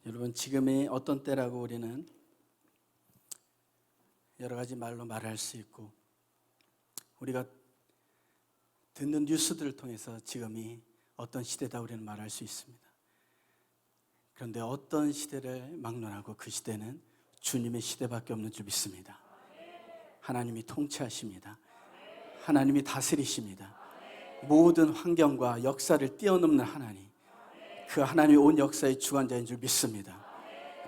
여러분, 지금이 어떤 때라고 우리는 여러 가지 말로 말할 수 있고, 우리가 듣는 뉴스들을 통해서 지금이 어떤 시대다 우리는 말할 수 있습니다. 그런데 어떤 시대를 막론하고 그 시대는 주님의 시대밖에 없는 줄 믿습니다. 하나님이 통치하십니다. 하나님이 다스리십니다. 모든 환경과 역사를 뛰어넘는 하나님, 그 하나님이 온 역사의 주관자인 줄 믿습니다.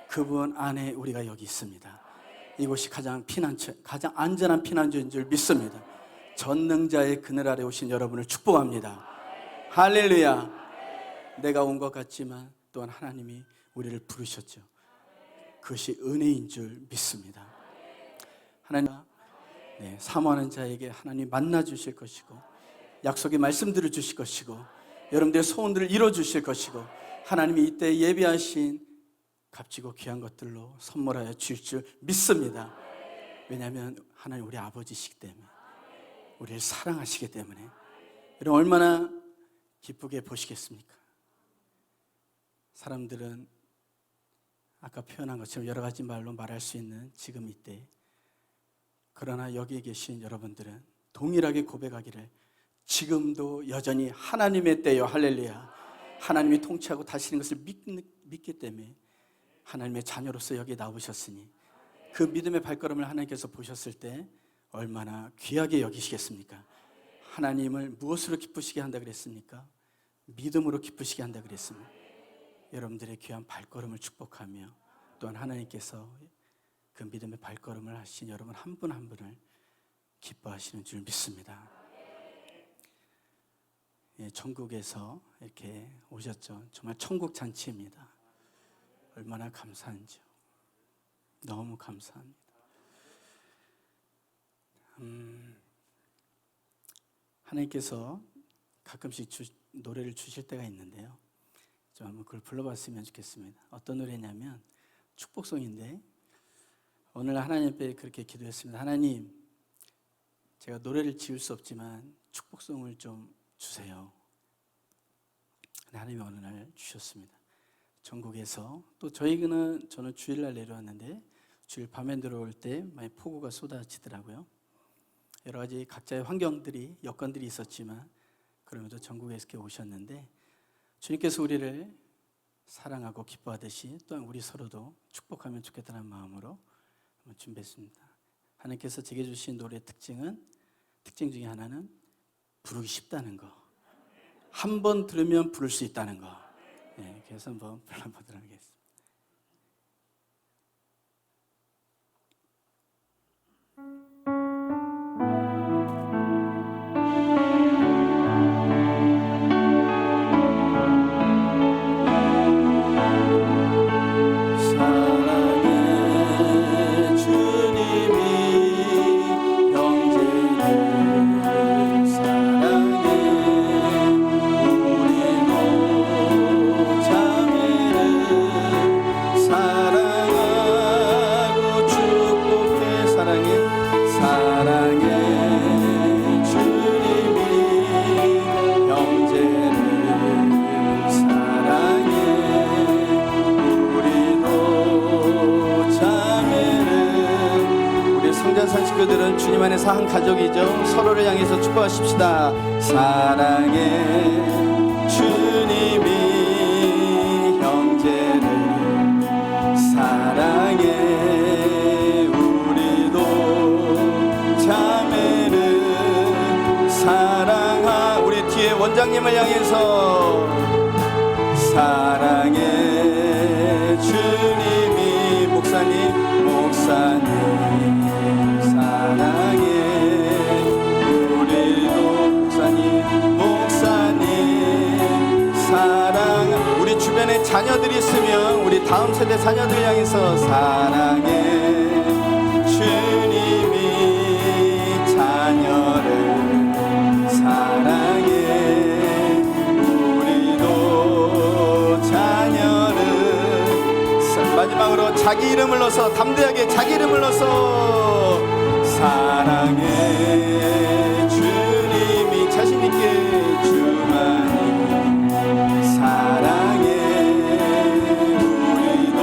그분 안에 우리가 여기 있습니다. 이곳이 가장 안전한 피난처인 줄 믿습니다. 전능자의 그늘 아래 오신 여러분을 축복합니다. 할렐루야. 내가 온 것 같지만 또한 하나님이 우리를 부르셨죠. 그것이 은혜인 줄 믿습니다. 하나님, 사모하는 자에게 하나님 만나 주실 것이고, 약속의 말씀들을 주실 것이고, 여러분들의 소원들을 이루어 주실 것이고, 하나님이 이때 예비하신 값지고 귀한 것들로 선물하여 주실 줄 믿습니다. 왜냐하면 하나님 우리 아버지시기 때문에, 우리를 사랑하시기 때문에. 여러분, 얼마나 기쁘게 보시겠습니까? 사람들은 아까 표현한 것처럼 여러 가지 말로 말할 수 있는 지금 이때, 그러나 여기 계신 여러분들은 동일하게 고백하기를 지금도 여전히 하나님의 때요. 할렐루야. 하나님이 통치하고 다스리는 것을 믿기 때문에 하나님의 자녀로서 여기에 나오셨으니, 그 믿음의 발걸음을 하나님께서 보셨을 때 얼마나 귀하게 여기시겠습니까? 하나님을 무엇으로 기쁘시게 한다 그랬습니까? 믿음으로 기쁘시게 한다 그랬습니다. 여러분들의 귀한 발걸음을 축복하며, 또한 하나님께서 그 믿음의 발걸음을 하신 여러분 한 분 한 분을 기뻐하시는 줄 믿습니다. 천국에서 이렇게 오셨죠. 정말 천국 잔치입니다. 얼마나 감사한지요. 너무 감사합니다. 하나님께서 가끔씩 노래를 주실 때가 있는데요. 좀 한번 그걸 불러봤으면 좋겠습니다. 어떤 노래냐면 축복송인데, 오늘 하나님 앞에 그렇게 기도했습니다. 하나님, 제가 노래를 지을 수 없지만 축복송을 좀 주세요. 하나님이 어느 날 주셨습니다. 전국에서 또 저는 주일날 내려왔는데, 주일 밤에 들어올 때 많이 폭우가 쏟아지더라고요. 여러 가지 각자의 환경들이, 여건들이 있었지만 그럼에도 전국에서 이렇게 오셨는데, 주님께서 우리를 사랑하고 기뻐하듯이 또한 우리 서로도 축복하면 좋겠다는 마음으로 준비했습니다. 하나님께서 제게 주신 노래의 특징 중에 하나는 부르기 쉽다는 거, 한 번 들으면 부를 수 있다는 거. 그래서 한번 불러보도록 하겠습니다. 성자산식구들은 주님 안에서 한 가족이죠. 서로를 향해서 축복하십시다. 사랑해 주님이 형제를 사랑해 우리도 자매를 사랑하. 우리 뒤에 원장님을 향해서 사랑해 주님이 목사님 사랑해 우리도 목사님 사랑. 우리 주변에 자녀들이 있으면 우리 다음 세대 자녀들 향해서 사랑해 주님이 자녀를 사랑해 우리도 자녀를. 마지막으로 자기 이름을 넣어서 담대하게 자기 이름을 넣어서 사랑해 주님이 자신있게 주만이 사랑해 우리도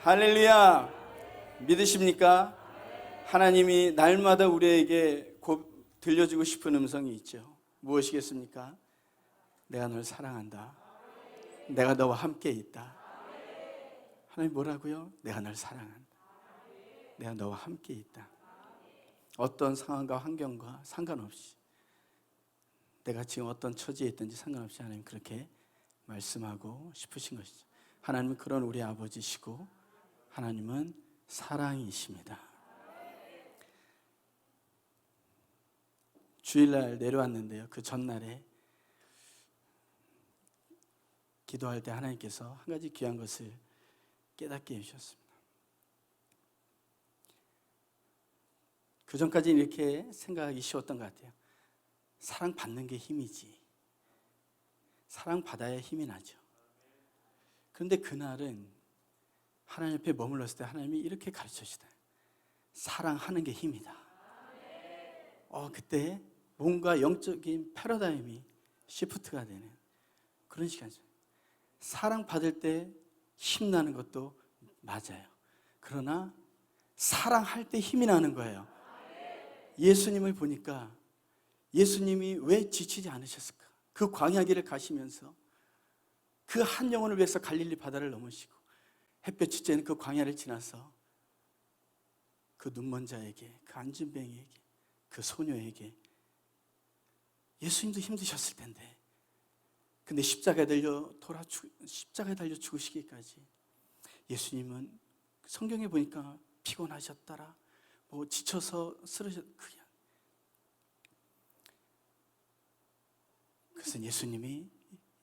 할렐루야. 믿으십니까? 하나님이 날마다 우리에게 들려주고 싶은 음성이 있죠. 무엇이겠습니까? 내가 널 사랑한다. 내가 너와 함께 있다. 하나님 뭐라고요? 내가 널 사랑한다. 내가 너와 함께 있다. 어떤 상황과 환경과 상관없이, 내가 지금 어떤 처지에 있든지 상관없이 하나님 그렇게 말씀하고 싶으신 것이죠. 하나님은 그런 우리 아버지시고 하나님은 사랑이십니다. 주일날 내려왔는데요, 그 전날에 기도할 때 하나님께서 한 가지 귀한 것을 깨닫게 해주셨습니다. 그 전까지는 이렇게 생각하기 쉬웠던 것 같아요. 사랑받는 게 힘이지, 사랑받아야 힘이 나죠. 그런데 그날은 하나님 옆에 머물렀을 때 하나님이 이렇게 가르쳐주시다. 사랑하는 게 힘이다. 그때 뭔가 영적인 패러다임이 시프트가 되는 그런 시간이죠. 사랑받을 때 힘나는 것도 맞아요. 그러나 사랑할 때 힘이 나는 거예요. 예수님을 보니까 예수님이 왜 지치지 않으셨을까? 그 광야길을 가시면서 그 한 영혼을 위해서 갈릴리 바다를 넘으시고 햇볕이 쬐는 그 광야를 지나서 그 눈먼 자에게, 그 안진뱅이에게, 그 소녀에게, 예수님도 힘드셨을 텐데, 근데 십자가에 달려 죽으시기까지 예수님은 성경에 보니까 피곤하셨더라, 뭐 지쳐서 쓰러졌. 그래서 예수님이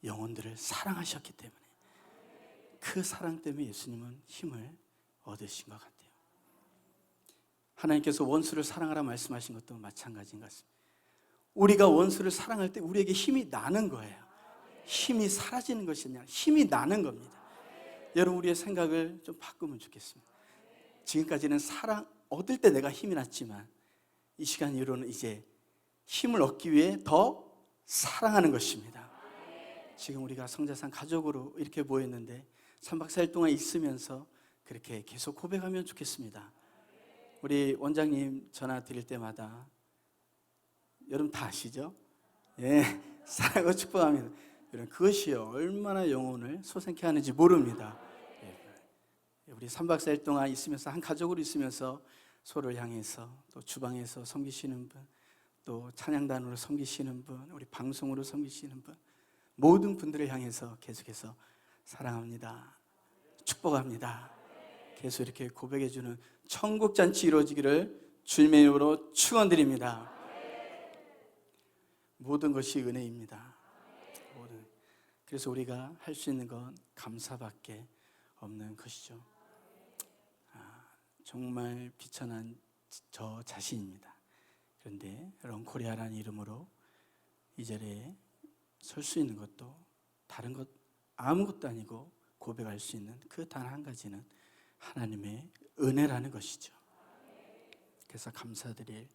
영혼들을 사랑하셨기 때문에, 그 사랑 때문에 예수님은 힘을 얻으신 것 같아요. 하나님께서 원수를 사랑하라 말씀하신 것도 마찬가지인 것 같습니다. 우리가 원수를 사랑할 때 우리에게 힘이 나는 거예요. 힘이 사라지는 것이 아니라 힘이 나는 겁니다. 여러분, 우리의 생각을 좀 바꾸면 좋겠습니다. 지금까지는 사랑 얻을 때 내가 힘이 났지만 이 시간 이후로는 이제 힘을 얻기 위해 더 사랑하는 것입니다. 지금 우리가 성자산 가족으로 이렇게 모였는데 3박 4일 동안 있으면서 그렇게 계속 고백하면 좋겠습니다. 우리 원장님 전화 드릴 때마다 여러분 다 아시죠? 예, 사랑하고 축복합니다. 여러분, 그것이 얼마나 영혼을 소생케 하는지 모릅니다. 우리 3박 4일 동안 있으면서 한 가족으로 있으면서 서로를 향해서, 또 주방에서 섬기시는 분, 또 찬양단으로 섬기시는 분, 우리 방송으로 섬기시는 분, 모든 분들을 향해서 계속해서 사랑합니다, 축복합니다, 계속 이렇게 고백해주는 천국잔치 이루어지기를 주님의 이름으로 축원드립니다. 모든 것이 은혜입니다. 그래서 우리가 할 수 있는 건 감사밖에 없는 것이죠. 정말 비천한 저 자신입니다. 그런데 런코리아라는 이름으로 이 자리에 설 수 있는 것도 다른 것 아무것도 아니고 고백할 수 있는 그 단 한 가지는 하나님의 은혜라는 것이죠. 그래서 감사드릴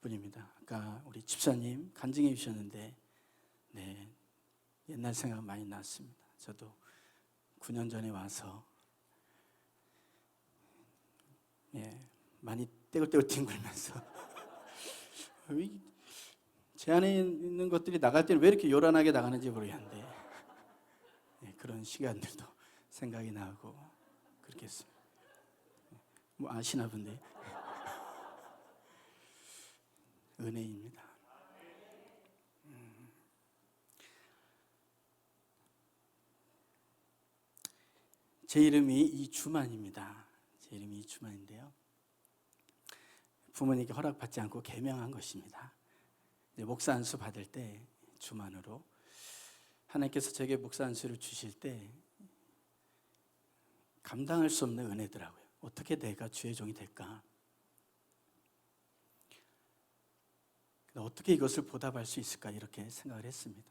뿐입니다. 아까 우리 집사님 간증해 주셨는데, 네, 옛날 생각 많이 났습니다. 저도 9년 전에 와서 많이 떼굴떼굴 뒹굴면서 제 안에 있는 것들이 나갈 때는 왜 이렇게 요란하게 나가는지 모르겠는데, 그런 시간들도 생각이 나고 그렇게 했습니다. 뭐 아시나 본데 은혜입니다. 제 이름이 이주만입니다. 제 이름이 이주만인데요, 부모님께 허락받지 않고 개명한 것입니다. 목사 안수 받을 때 주만으로 하나님께서 제게 목사 안수를 주실 때 감당할 수 없는 은혜더라고요. 어떻게 내가 주의 종이 될까? 어떻게 이것을 보답할 수 있을까? 이렇게 생각을 했습니다.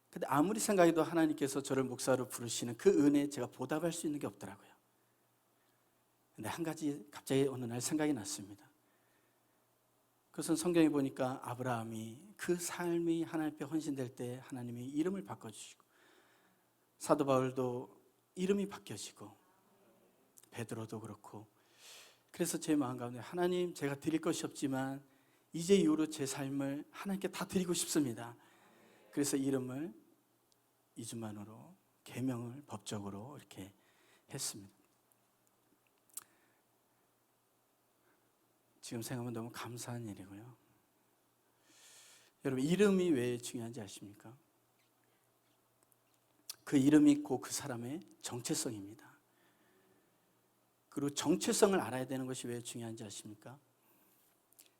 근데 아무리 생각해도 하나님께서 저를 목사로 부르시는 그 은혜에 제가 보답할 수 있는 게 없더라고요. 근데 한 가지 갑자기 어느 날 생각이 났습니다. 그것은 성경에 보니까 아브라함이 그 삶이 하나님 앞에 헌신될 때 하나님이 이름을 바꿔주시고, 사도 바울도 이름이 바뀌어지고, 베드로도 그렇고, 그래서 제 마음 가운데 하나님, 제가 드릴 것이 없지만 이제 이후로 제 삶을 하나님께 다 드리고 싶습니다. 그래서 이름을 이주만으로 계명을 법적으로 이렇게 했습니다. 지금 생각하면 너무 감사한 일이고요. 여러분, 이름이 왜 중요한지 아십니까? 그 이름이 곧 그 사람의 정체성입니다. 그리고 정체성을 알아야 되는 것이 왜 중요한지 아십니까?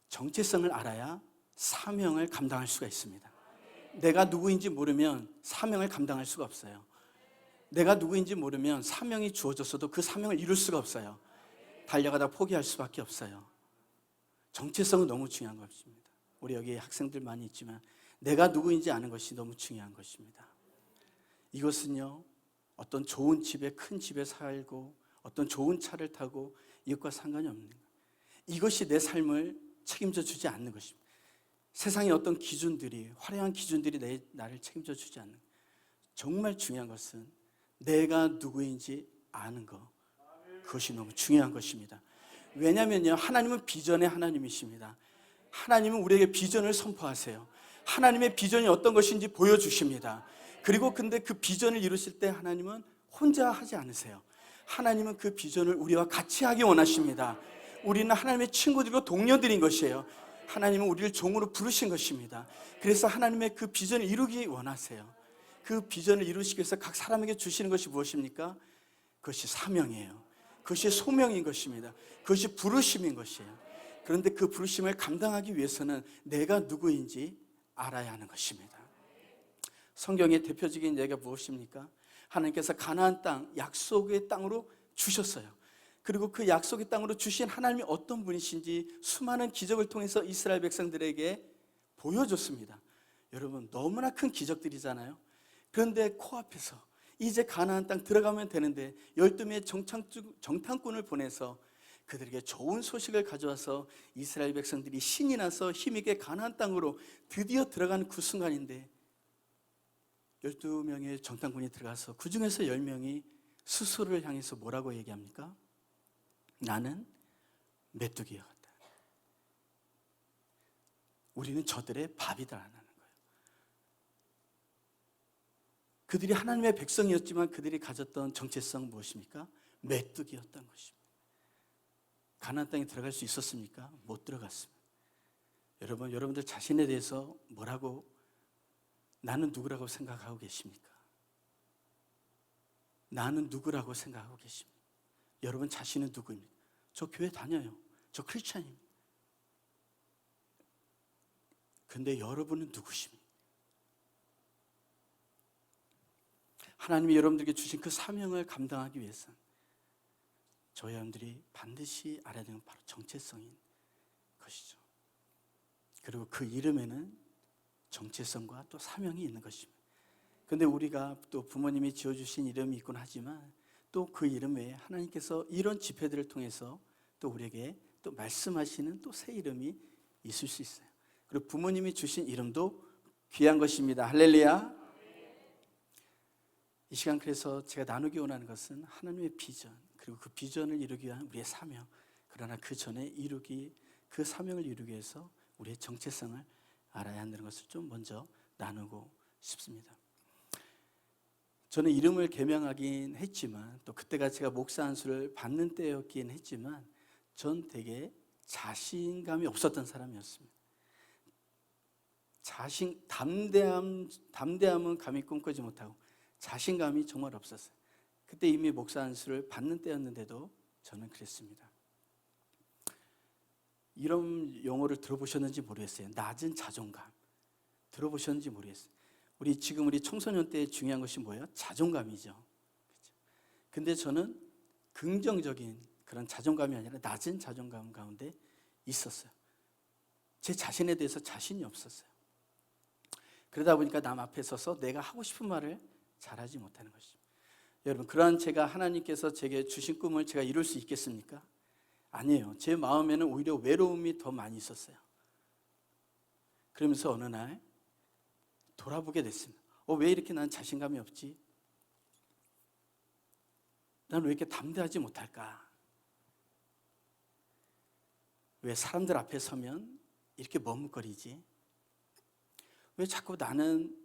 정체성을 알아야 사명을 감당할 수가 있습니다. 내가 누구인지 모르면 사명을 감당할 수가 없어요. 내가 누구인지 모르면 사명이 주어졌어도 그 사명을 이룰 수가 없어요. 달려가다 포기할 수밖에 없어요. 정체성은 너무 중요한 것입니다. 우리 여기 학생들 많이 있지만 내가 누구인지 아는 것이 너무 중요한 것입니다. 이것은요, 어떤 좋은 집에, 큰 집에 살고 어떤 좋은 차를 타고 이것과 상관이 없는 거예요. 이것이 내 삶을 책임져 주지 않는 것입니다. 세상의 어떤 기준들이, 화려한 기준들이 나를 책임져 주지 않는 거예요. 정말 중요한 것은 내가 누구인지 아는 것, 그것이 너무 중요한 것입니다. 왜냐하면요, 하나님은 비전의 하나님이십니다. 하나님은 우리에게 비전을 선포하세요. 하나님의 비전이 어떤 것인지 보여주십니다. 그리고 근데 그 비전을 이루실 때 하나님은 혼자 하지 않으세요. 하나님은 그 비전을 우리와 같이 하기 원하십니다. 우리는 하나님의 친구들이고 동료들인 것이에요. 하나님은 우리를 종으로 부르신 것입니다. 그래서 하나님의 그 비전을 이루기 원하세요. 그 비전을 이루시기 위해서 각 사람에게 주시는 것이 무엇입니까? 그것이 사명이에요. 그것이 소명인 것입니다. 그것이 부르심인 것이에요. 그런데 그 부르심을 감당하기 위해서는 내가 누구인지 알아야 하는 것입니다. 성경의 대표적인 예가 무엇입니까? 하나님께서 가나안 땅, 약속의 땅으로 주셨어요. 그리고 그 약속의 땅으로 주신 하나님이 어떤 분이신지 수많은 기적을 통해서 이스라엘 백성들에게 보여줬습니다. 여러분, 너무나 큰 기적들이잖아요. 그런데 코앞에서 이제 가나안 땅 들어가면 되는데 12명의 정탐꾼을 보내서 그들에게 좋은 소식을 가져와서 이스라엘 백성들이 신이 나서 힘있게 가나안 땅으로 드디어 들어가는 그 순간인데 12명의 정탐꾼이 들어가서 그 중에서 10명이 스스로를 향해서 뭐라고 얘기합니까? 나는 메뚜기와 같다. 우리는 저들의 밥이다라는 거예요. 그들이 하나님의 백성이었지만 그들이 가졌던 정체성 무엇입니까? 메뚜기였던 것입니다. 가나안 땅에 들어갈 수 있었습니까? 못 들어갔습니다. 여러분들 자신에 대해서 뭐라고, 나는 누구라고 생각하고 계십니까? 나는 누구라고 생각하고 계십니까? 여러분 자신은 누구입니까? 저 교회 다녀요. 저 크리스찬입니다. 근데 여러분은 누구십니까? 하나님이 여러분들에게 주신 그 사명을 감당하기 위해서는 저희 여러분들이 반드시 알아야 되는 바로 정체성인 것이죠. 그리고 그 이름에는 정체성과 또 사명이 있는 것입니다. 그런데 우리가 또 부모님이 지어주신 이름이 있곤 하지만 또 그 이름 외에 하나님께서 이런 집회들을 통해서 또 우리에게 또 말씀하시는 또 새 이름이 있을 수 있어요. 그리고 부모님이 주신 이름도 귀한 것입니다. 할렐루야. 이 시간 그래서 제가 나누기 원하는 것은 하나님의 비전, 그리고 그 비전을 이루기 위한 우리의 사명, 그러나 그 전에 그 사명을 이루기 위해서 우리의 정체성을 알아야 한다는 것을 좀 먼저 나누고 싶습니다. 저는 이름을 개명하긴 했지만 또 그때가 제가 목사 안수를 받는 때였긴 했지만 전 되게 자신감이 없었던 사람이었습니다. 담대함은 감히 꿈꾸지 못하고 자신감이 정말 없었어요. 그때 이미 목사 안수를 받는 때였는데도 저는 그랬습니다. 이런 용어를 들어보셨는지 모르겠어요. 낮은 자존감. 들어보셨는지 모르겠어요. 우리 청소년 때 중요한 것이 뭐예요? 자존감이죠. 그렇죠? 근데 저는 긍정적인 그런 자존감이 아니라 낮은 자존감 가운데 있었어요. 제 자신에 대해서 자신이 없었어요. 그러다 보니까 남 앞에 서서 내가 하고 싶은 말을 잘하지 못하는 것입니다. 여러분, 그러한 제가 하나님께서 제게 주신 꿈을 제가 이룰 수 있겠습니까? 아니에요. 제 마음에는 오히려 외로움이 더 많이 있었어요. 그러면서 어느 날 돌아보게 됐습니다. 왜 이렇게 난 자신감이 없지? 나는 왜 이렇게 담대하지 못할까? 왜 사람들 앞에 서면 이렇게 머뭇거리지? 왜 자꾸 나는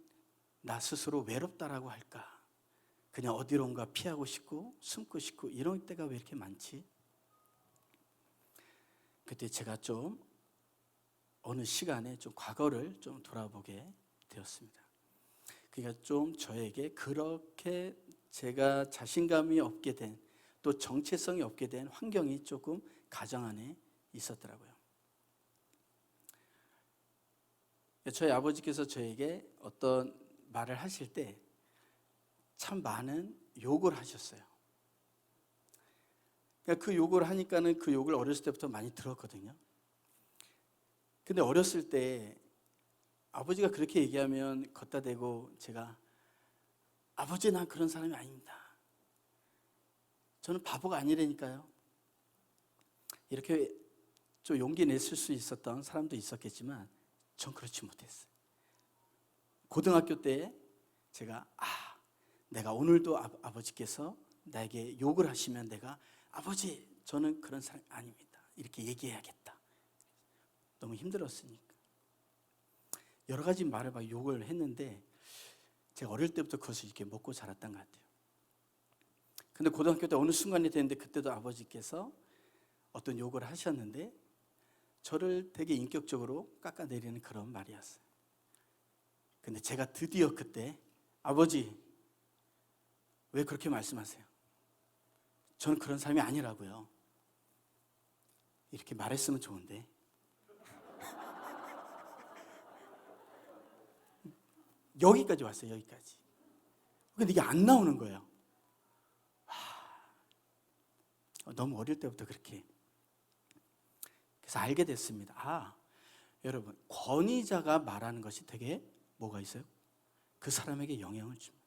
나 스스로 외롭다라고 할까? 그냥 어디론가 피하고 싶고 숨고 싶고 이런 때가 왜 이렇게 많지? 그때 제가 좀 어느 시간에 좀 과거를 좀 돌아보게 되었습니다. 그러니까 좀 저에게 그렇게 제가 자신감이 없게 된, 또 정체성이 없게 된 환경이 조금 가정 안에 있었더라고요. 저희 아버지께서 저에게 어떤 말을 하실 때 참 많은 욕을 하셨어요. 그러니까 그 욕을 하니까는 그 욕을 어렸을 때부터 많이 들었거든요. 근데 어렸을 때 아버지가 그렇게 얘기하면 걷다 대고 제가 아버지 난 그런 사람이 아닙니다. 저는 바보가 아니라니까요. 이렇게 좀 용기 냈을 수 있었던 사람도 있었겠지만 전 그렇지 못했어요. 고등학교 때 제가 내가 오늘도 아버지께서 나에게 욕을 하시면 내가 아버지 저는 그런 사람이 아닙니다. 이렇게 얘기해야겠다. 너무 힘들었으니까. 여러 가지 말을 막 욕을 했는데 제가 어릴 때부터 그것을 이렇게 먹고 자랐던 것 같아요. 근데 고등학교 때 어느 순간이 됐는데 그때도 아버지께서 어떤 욕을 하셨는데 저를 되게 인격적으로 깎아내리는 그런 말이었어요. 근데 제가 드디어 그때 아버지 왜 그렇게 말씀하세요? 저는 그런 사람이 아니라고요. 이렇게 말했으면 좋은데 여기까지 왔어요. 여기까지. 근데 이게 안 나오는 거예요. 너무 어릴 때부터 그렇게. 그래서 알게 됐습니다. 여러분 권위자가 말하는 것이 되게 뭐가 있어요? 그 사람에게 영향을 줍니다.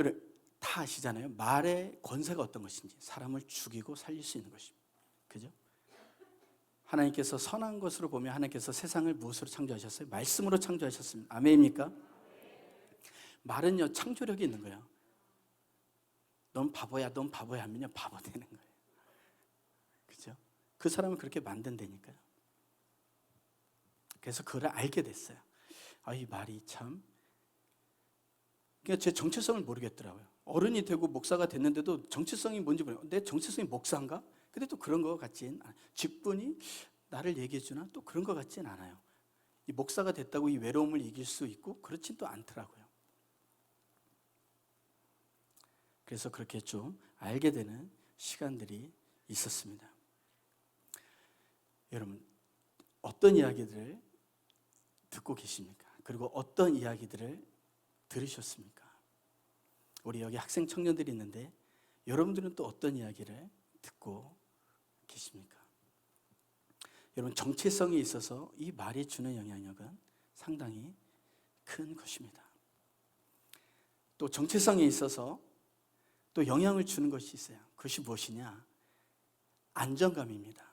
여러분 다 아시잖아요. 말의 권세가 어떤 것인지. 사람을 죽이고 살릴 수 있는 것입니다. 그죠? 하나님께서 선한 것으로 보면 하나님께서 세상을 무엇으로 창조하셨어요? 말씀으로 창조하셨습니다. 아멘입니까? 말은요 창조력이 있는 거예요. 넌 바보야 하면요 바보 되는 거예요. 그죠? 그 사람을 그렇게 만든다니까요. 그래서 그걸 알게 됐어요. 이 말이 참. 그러니까 제 정체성을 모르겠더라고요. 어른이 되고 목사가 됐는데도 정체성이 뭔지 모르겠어요. 내 정체성이 목사인가? 근데 또 그런 것 같진 않아요. 직분이 나를 얘기해 주나? 또 그런 것 같진 않아요. 이 목사가 됐다고 이 외로움을 이길 수 있고 그렇진 또 않더라고요. 그래서 그렇게 좀 알게 되는 시간들이 있었습니다. 여러분 어떤 이야기들을 듣고 계십니까? 그리고 어떤 이야기들을 들으셨습니까? 우리 여기 학생 청년들이 있는데 여러분들은 또 어떤 이야기를 듣고 계십니까? 여러분 정체성이 있어서 이 말이 주는 영향력은 상당히 큰 것입니다. 또 정체성이 있어서 또 영향을 주는 것이 있어요. 그것이 무엇이냐? 안정감입니다.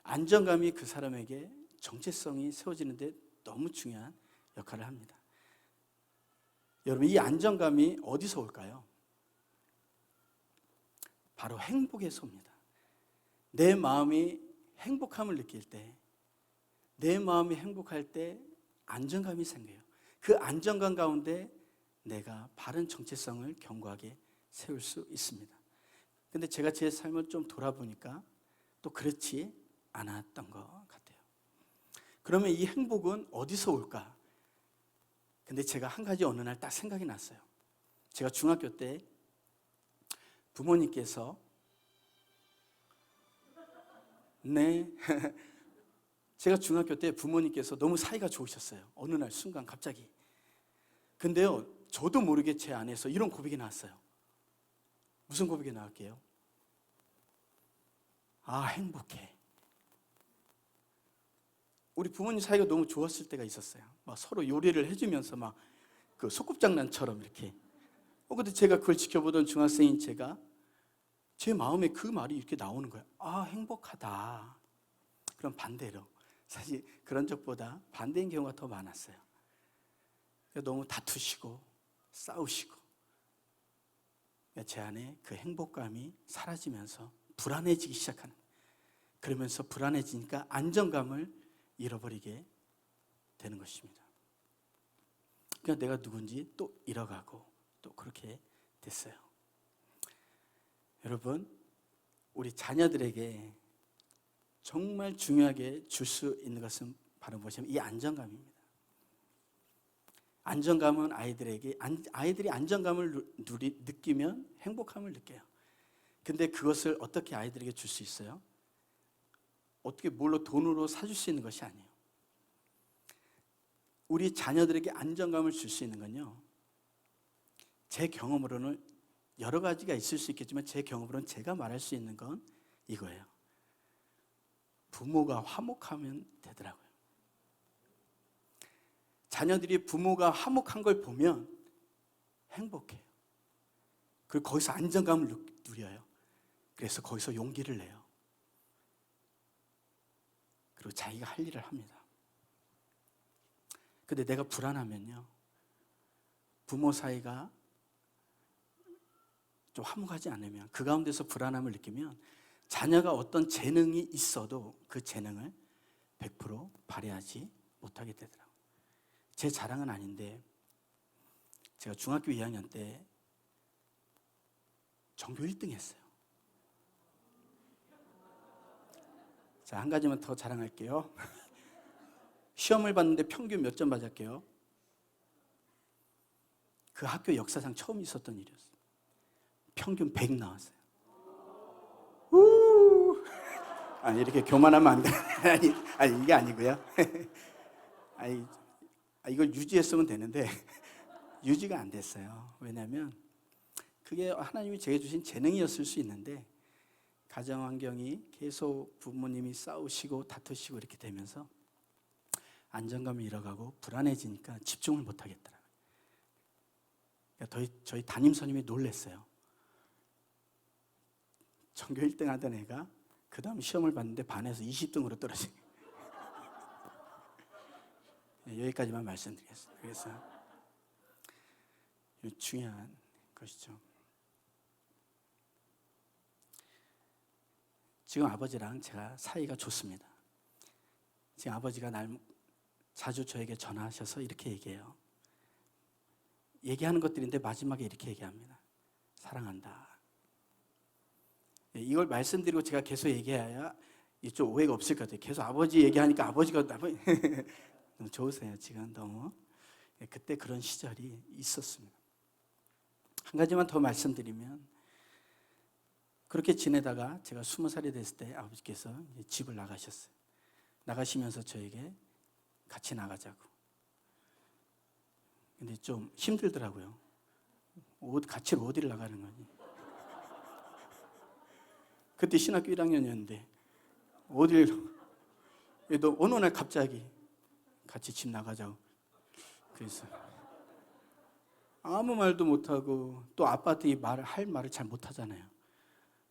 안정감이 그 사람에게 정체성이 세워지는데 너무 중요한 역할을 합니다. 여러분 이 안정감이 어디서 올까요? 바로 행복에서 옵니다. 내 마음이 행복함을 느낄 때, 내 마음이 행복할 때 안정감이 생겨요. 그 안정감 가운데 내가 바른 정체성을 견고하게 세울 수 있습니다. 근데 제가 제 삶을 좀 돌아보니까 또 그렇지 않았던 것 같아요. 그러면 이 행복은 어디서 올까? 근데 제가 한 가지 어느 날 딱 생각이 났어요. 제가 중학교 때 부모님께서 제가 중학교 때 부모님께서 너무 사이가 좋으셨어요. 어느 날 순간 갑자기. 근데요 저도 모르게 제 안에서 이런 고백이 나왔어요. 무슨 고백이 나올게요? 행복해. 우리 부모님 사이가 너무 좋았을 때가 있었어요. 막 서로 요리를 해주면서 막 그 소꿉장난처럼 이렇게. 근데 제가 그걸 지켜보던 중학생인 제가 제 마음에 그 말이 이렇게 나오는 거예요. 행복하다. 그럼 반대로 사실 그런 적보다 반대인 경우가 더 많았어요. 너무 다투시고 싸우시고 제 안에 그 행복감이 사라지면서 불안해지기 시작하는, 그러면서 불안해지니까 안정감을 잃어버리게 되는 것입니다. 그러니까 내가 누군지 또 잃어가고 또 그렇게 됐어요. 여러분, 우리 자녀들에게 정말 중요하게 줄 수 있는 것은 바로 무엇이냐면 이 안정감입니다. 안정감은 아이들이 안정감을 느끼면 행복함을 느껴요. 근데 그것을 어떻게 아이들에게 줄 수 있어요? 어떻게 뭘로 돈으로 사줄 수 있는 것이 아니에요. 우리 자녀들에게 안정감을 줄 수 있는 건요, 제 경험으로는 여러 가지가 있을 수 있겠지만 제 경험으로는 제가 말할 수 있는 건 이거예요. 부모가 화목하면 되더라고요. 자녀들이 부모가 화목한 걸 보면 행복해요. 그리고 거기서 안정감을 누려요. 그래서 거기서 용기를 내요. 그리고 자기가 할 일을 합니다. 근데 내가 불안하면요, 부모 사이가 좀 화목하지 않으면, 그 가운데서 불안함을 느끼면 자녀가 어떤 재능이 있어도 그 재능을 100% 발휘하지 못하게 되더라고요. 제 자랑은 아닌데 제가 중학교 2학년 때 전교 1등 했어요. 자, 한 가지만 더 자랑할게요. 시험을 봤는데 평균 몇 점 맞았게요? 그 학교 역사상 처음 있었던 일이었어요. 평균 100 나왔어요. 아니, 이렇게 교만하면 안 돼. 아니, 이게 아니고요. 이걸 유지했으면 되는데 유지가 안 됐어요. 왜냐하면 그게 하나님이 제게 주신 재능이었을 수 있는데 가정 환경이 계속 부모님이 싸우시고 다투시고 이렇게 되면서 안정감을 잃어가고 불안해지니까 집중을 못 하겠더라고요. 그러니까 저희 담임선생님이 놀랐어요. 전교 1등 하던 애가 그 다음 시험을 봤는데 반에서 20등으로 떨어진. 여기까지만 말씀드리겠습니다. 그래서 중요한 것이죠. 지금 아버지랑 제가 사이가 좋습니다. 지금 아버지가 자주 저에게 전화하셔서 이렇게 얘기해요. 얘기하는 것들인데 마지막에 이렇게 얘기합니다. 사랑한다. 이걸 말씀드리고 제가 계속 얘기해야 좀 오해가 없을 것 같아요. 계속 아버지 얘기하니까 아버지가 너무 좋으세요. 지금 너무. 그때 그런 시절이 있었습니다. 한 가지만 더 말씀드리면, 그렇게 지내다가 제가 20살이 됐을 때 아버지께서 집을 나가셨어요. 나가시면서 저에게 같이 나가자고. 근데 좀 힘들더라고요. 같이 어디를 나가는 거니? 그때 신학교 1학년이었는데 너 어느 날 갑자기 같이 집 나가자고. 그래서 아무 말도 못하고, 또 아빠한테 할 말을 잘 못하잖아요.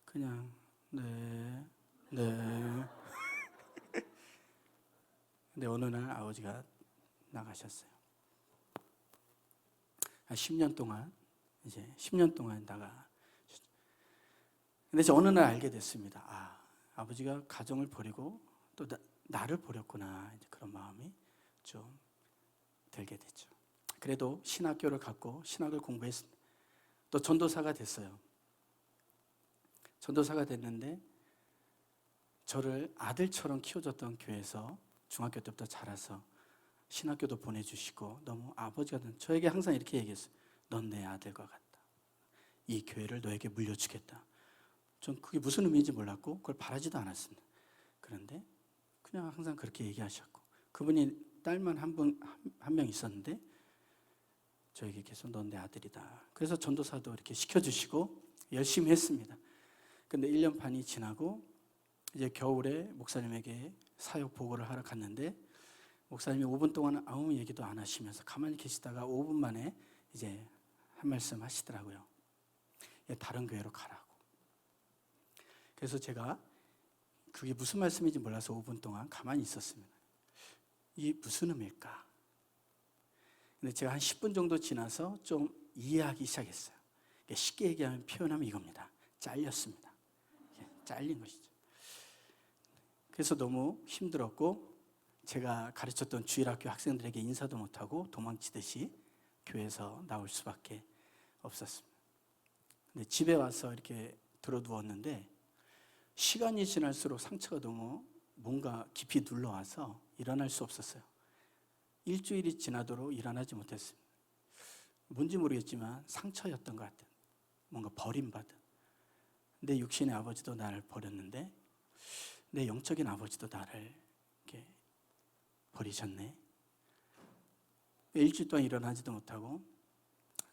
그냥 네. 근데 어느 날 아버지가 나가셨어요. 한 10년 동안 근데 어느 날 알게 됐습니다. 아버지가 가정을 버리고 또 나를 버렸구나. 이제 그런 마음이 좀 들게 됐죠. 그래도 신학교를 갔고 신학을 공부했습니다. 또 전도사가 됐어요. 전도사가 됐는데 저를 아들처럼 키워줬던 교회에서 중학교 때부터 자라서 신학교도 보내주시고 너무 아버지가 저에게 항상 이렇게 얘기했어요. 넌 내 아들과 같다. 이 교회를 너에게 물려주겠다. 전 그게 무슨 의미인지 몰랐고 그걸 바라지도 않았습니다. 그런데 그냥 항상 그렇게 얘기하셨고, 그분이 딸만 한 명 있었는데 저에게 계속 넌 내 아들이다. 그래서 전도사도 이렇게 시켜주시고 열심히 했습니다. 근데 1년 반이 지나고 이제 겨울에 목사님에게 사역 보고를 하러 갔는데 목사님이 5분 동안 아무 얘기도 안 하시면서 가만히 계시다가 5분 만에 이제 한 말씀 하시더라고요. 다른 교회로 가라고. 그래서 제가 그게 무슨 말씀인지 몰라서 5분 동안 가만히 있었습니다. 이게 무슨 의미일까? 근데 제가 한 10분 정도 지나서 좀 이해하기 시작했어요. 쉽게 얘기하면 표현하면 이겁니다. 잘렸습니다. 잘린 것이죠. 그래서 너무 힘들었고 제가 가르쳤던 주일학교 학생들에게 인사도 못하고 도망치듯이 교회에서 나올 수밖에 없었습니다. 근데 집에 와서 이렇게 들어 누웠는데 시간이 지날수록 상처가 너무 뭔가 깊이 눌러와서 일어날 수 없었어요. 일주일이 지나도록 일어나지 못했습니다. 뭔지 모르겠지만 상처였던 것 같아요. 뭔가 버림받은. 내 육신의 아버지도 나를 버렸는데 내 영적인 아버지도 나를 이렇게 버리셨네. 일주일 동안 일어나지도 못하고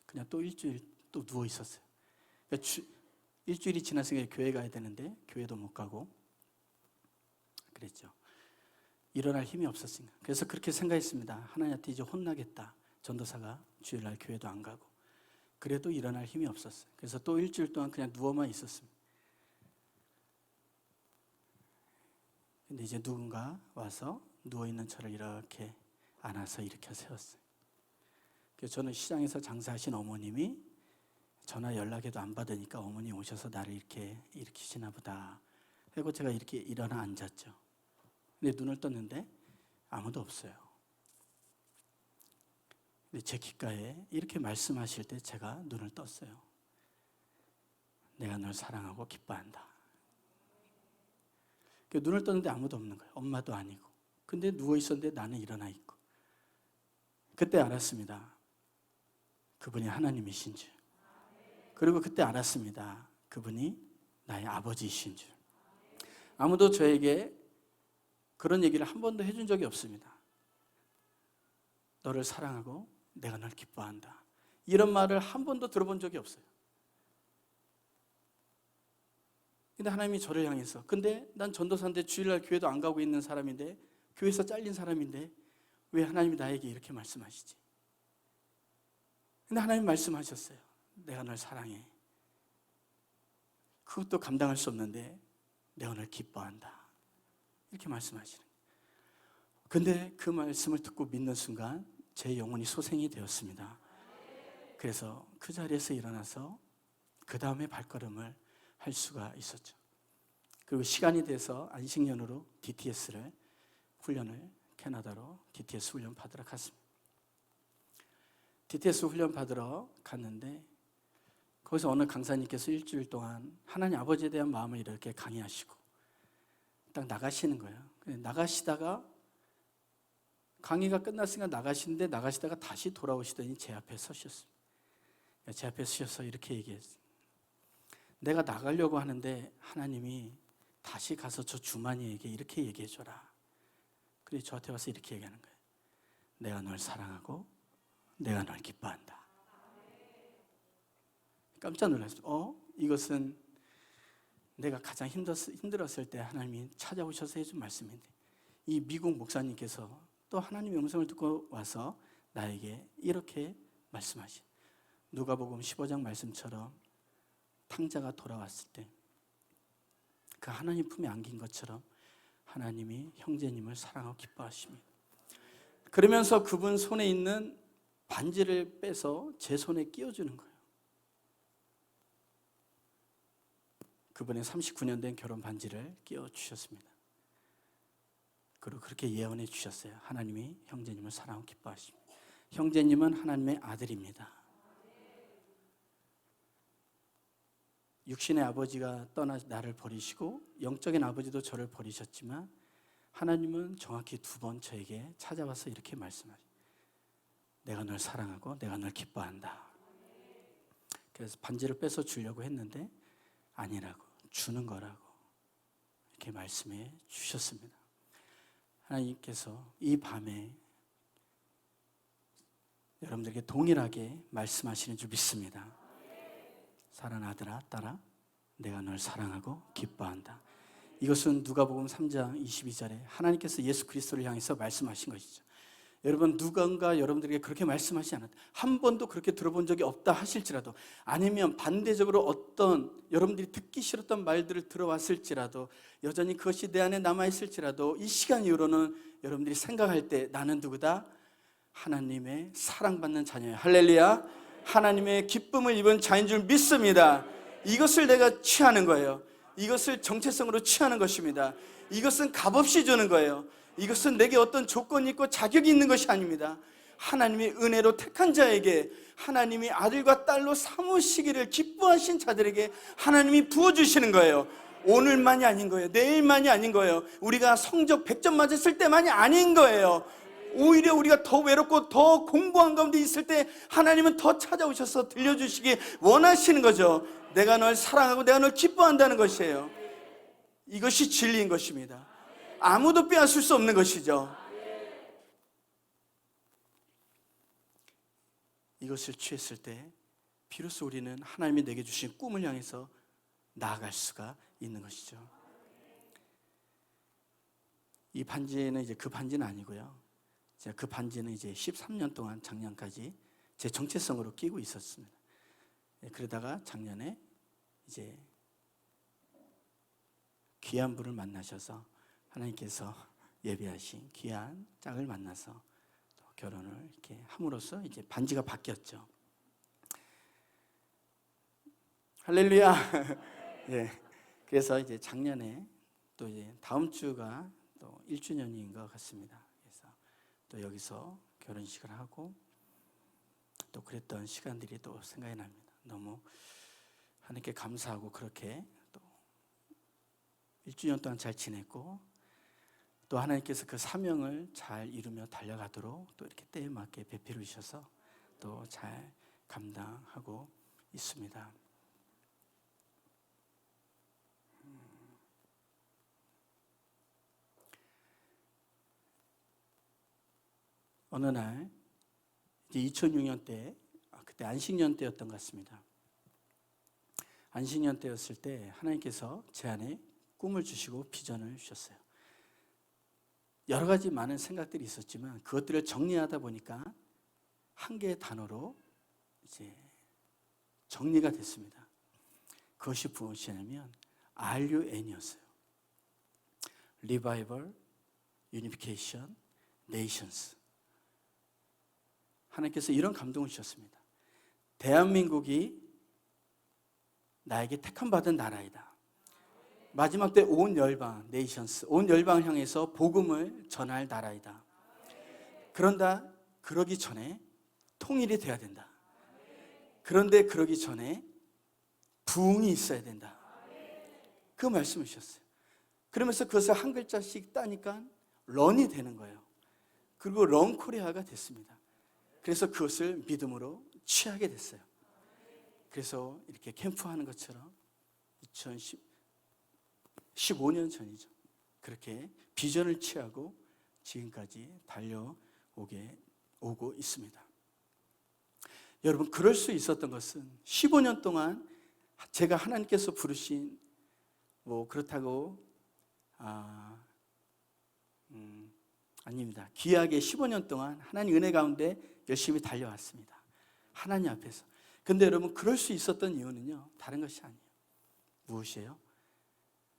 그냥 또 일주일 또 누워 있었어요. 그러니까 일주일이 지났으니까 교회 가야 되는데 교회도 못 가고 그랬죠. 일어날 힘이 없었으니까. 그래서 그렇게 생각했습니다. 하나님한테 이제 혼나겠다. 전도사가 주일날 교회도 안 가고. 그래도 일어날 힘이 없었어요. 그래서 또 일주일 동안 그냥 누워만 있었습니다. 근데 이제 누군가 와서 누워있는 저를 이렇게 안아서 일으켜 세웠어요. 그래서 저는 시장에서 장사하신 어머님이 전화 연락해도 안 받으니까 어머니 오셔서 나를 이렇게 일으키시나 보다 하고 제가 이렇게 일어나 앉았죠. 근데 눈을 떴는데 아무도 없어요. 근데 제 귓가에 이렇게 말씀하실 때 제가 눈을 떴어요. 내가 널 사랑하고 기뻐한다. 눈을 떴는데 아무도 없는 거예요. 엄마도 아니고. 근데 누워 있었는데 나는 일어나 있고. 그때 알았습니다. 그분이 하나님이신 줄. 그리고 그때 알았습니다. 그분이 나의 아버지이신 줄. 아무도 저에게 그런 얘기를 한 번도 해준 적이 없습니다. 너를 사랑하고 내가 널 기뻐한다. 이런 말을 한 번도 들어본 적이 없어요. 근데 하나님이 저를 향해서 근데 난 전도사인데 주일날 교회도 안 가고 있는 사람인데 교회에서 잘린 사람인데 왜 하나님이 나에게 이렇게 말씀하시지? 근데 하나님 말씀하셨어요. 내가 널 사랑해. 그것도 감당할 수 없는데 내가 널 기뻐한다. 이렇게 말씀하시는 거예요. 근데 그 말씀을 듣고 믿는 순간 제 영혼이 소생이 되었습니다. 그래서 그 자리에서 일어나서 그 다음에 발걸음을 할 수가 있었죠. 그리고 시간이 돼서 안식년으로 DTS를 훈련을 캐나다로 DTS 훈련 받으러 갔습니다. DTS 훈련 받으러 갔는데 거기서 어느 강사님께서 일주일 동안 하나님 아버지에 대한 마음을 이렇게 강의하시고 딱 나가시는 거예요. 나가시다가 강의가 끝났으니까 나가시는데 나가시다가 다시 돌아오시더니 제 앞에 서셨어요. 제 앞에 서셔서 이렇게 얘기했어요. 내가 나가려고 하는데 하나님이 다시 가서 저 주만이에게 이렇게 얘기해 줘라. 그래서 저한테 와서 이렇게 얘기하는 거예요. 내가 널 사랑하고 내가 널 기뻐한다. 깜짝 놀랐어요. 이것은 내가 가장 힘들었을 때 하나님이 찾아오셔서 해준 말씀인데 이 미국 목사님께서 또 하나님의 음성을 듣고 와서 나에게 이렇게 말씀하신 누가복음 15장 말씀처럼 탕자가 돌아왔을 때 그 하나님 품에 안긴 것처럼 하나님이 형제님을 사랑하고 기뻐하십니다. 그러면서 그분 손에 있는 반지를 빼서 제 손에 끼워주는 거예요. 그분의 39년 된 결혼 반지를 끼워주셨습니다. 그리고 그렇게 예언해 주셨어요. 하나님이 형제님을 사랑하고 기뻐하십니다. 형제님은 하나님의 아들입니다. 육신의 아버지가 떠나 나를 버리시고 영적인 아버지도 저를 버리셨지만 하나님은 정확히 2번 저에게 찾아와서 이렇게 말씀하세요. 내가 널 사랑하고 내가 널 기뻐한다. 그래서 반지를 뺏어 주려고 했는데 아니라고, 주는 거라고 이렇게 말씀해 주셨습니다. 하나님께서 이 밤에 여러분들에게 동일하게 말씀하시는 줄 믿습니다. 사랑하는 아들아, 딸아, 내가 널 사랑하고 기뻐한다. 이것은 누가복음 3장 22절에 하나님께서 예수 그리스도를 향해서 말씀하신 것이죠. 여러분 누군가 여러분들에게 그렇게 말씀하지 않았다. 한 번도 그렇게 들어본 적이 없다 하실지라도 아니면 반대적으로 어떤 여러분들이 듣기 싫었던 말들을 들어왔을지라도 여전히 그것이 내 안에 남아있을지라도 이 시간 이후로는 여러분들이 생각할 때 나는 누구다? 하나님의 사랑받는 자녀예요. 할렐루야. 하나님의 기쁨을 입은 자인 줄 믿습니다. 이것을 내가 취하는 거예요. 이것을 정체성으로 취하는 것입니다. 이것은 값없이 주는 거예요. 이것은 내게 어떤 조건이 있고 자격이 있는 것이 아닙니다. 하나님이 은혜로 택한 자에게, 하나님이 아들과 딸로 삼으시기를 기뻐하신 자들에게 하나님이 부어주시는 거예요. 오늘만이 아닌 거예요. 내일만이 아닌 거예요. 우리가 성적 100점 맞았을 때만이 아닌 거예요. 오히려 우리가 더 외롭고 더 공부한 가운데 있을 때 하나님은 더 찾아오셔서 들려주시기 원하시는 거죠. 내가 널 사랑하고 내가 널 기뻐한다는 것이에요. 이것이 진리인 것입니다. 아무도 빼앗을 수 없는 것이죠. 이것을 취했을 때 비로소 우리는 하나님이 내게 주신 꿈을 향해서 나아갈 수가 있는 것이죠. 이 반지는 이제 그 반지는 아니고요. 제가 그 반지는 이제 13년 동안 작년까지 제 정체성으로 끼고 있었습니다. 그러다가 작년에 이제 귀한 분을 만나셔서 하나님께서 예비하신 귀한 짝을 만나서 또 결혼을 이렇게 함으로써 이제 반지가 바뀌었죠. 할렐루야. 예. 그래서 이제 작년에 또 이제 다음 주가 또 1주년인 것 같습니다. 그래서 또 여기서 결혼식을 하고 또 그랬던 시간들이 또 생각이 납니다. 너무 하나님께 감사하고 그렇게 또 1주년 동안 잘 지냈고 또 하나님께서 그 사명을 잘 이루며 달려가도록 또 이렇게 때에 맞게 배필을 주셔서 또 잘 감당하고 있습니다. 어느 날 이제 2006년 때 그때 안식년 때였던 것 같습니다. 안식년 때였을 때 하나님께서 제 안에 꿈을 주시고 비전을 주셨어요. 여러 가지 많은 생각들이 있었지만 그것들을 정리하다 보니까 한 개의 단어로 이제 정리가 됐습니다. 그것이 무엇이냐면 RUN이었어요. Revival, Unification, Nations. 하나님께서 이런 감동을 주셨습니다. 대한민국이 나에게 택함 받은 나라이다. 마지막 때 온 열방, 네이션스, 온 열방을 향해서 복음을 전할 나라이다. 그런다, 그러기 전에 통일이 돼야 된다. 그런데 그러기 전에 부흥이 있어야 된다. 그 말씀을 주셨어요. 그러면서 그것을 한 글자씩 따니까 런이 되는 거예요. 그리고 런 코리아가 됐습니다. 그래서 그것을 믿음으로 취하게 됐어요. 그래서 이렇게 캠프하는 것처럼 2015년 전이죠. 그렇게 비전을 취하고 지금까지 달려오고 있습니다. 여러분, 그럴 수 있었던 것은 15년 동안 제가 하나님께서 부르신 그렇다고 아닙니다. 귀하게 15년 동안 하나님 은혜 가운데 열심히 달려왔습니다. 하나님 앞에서. 근데 여러분, 그럴 수 있었던 이유는요, 다른 것이 아니에요. 무엇이에요?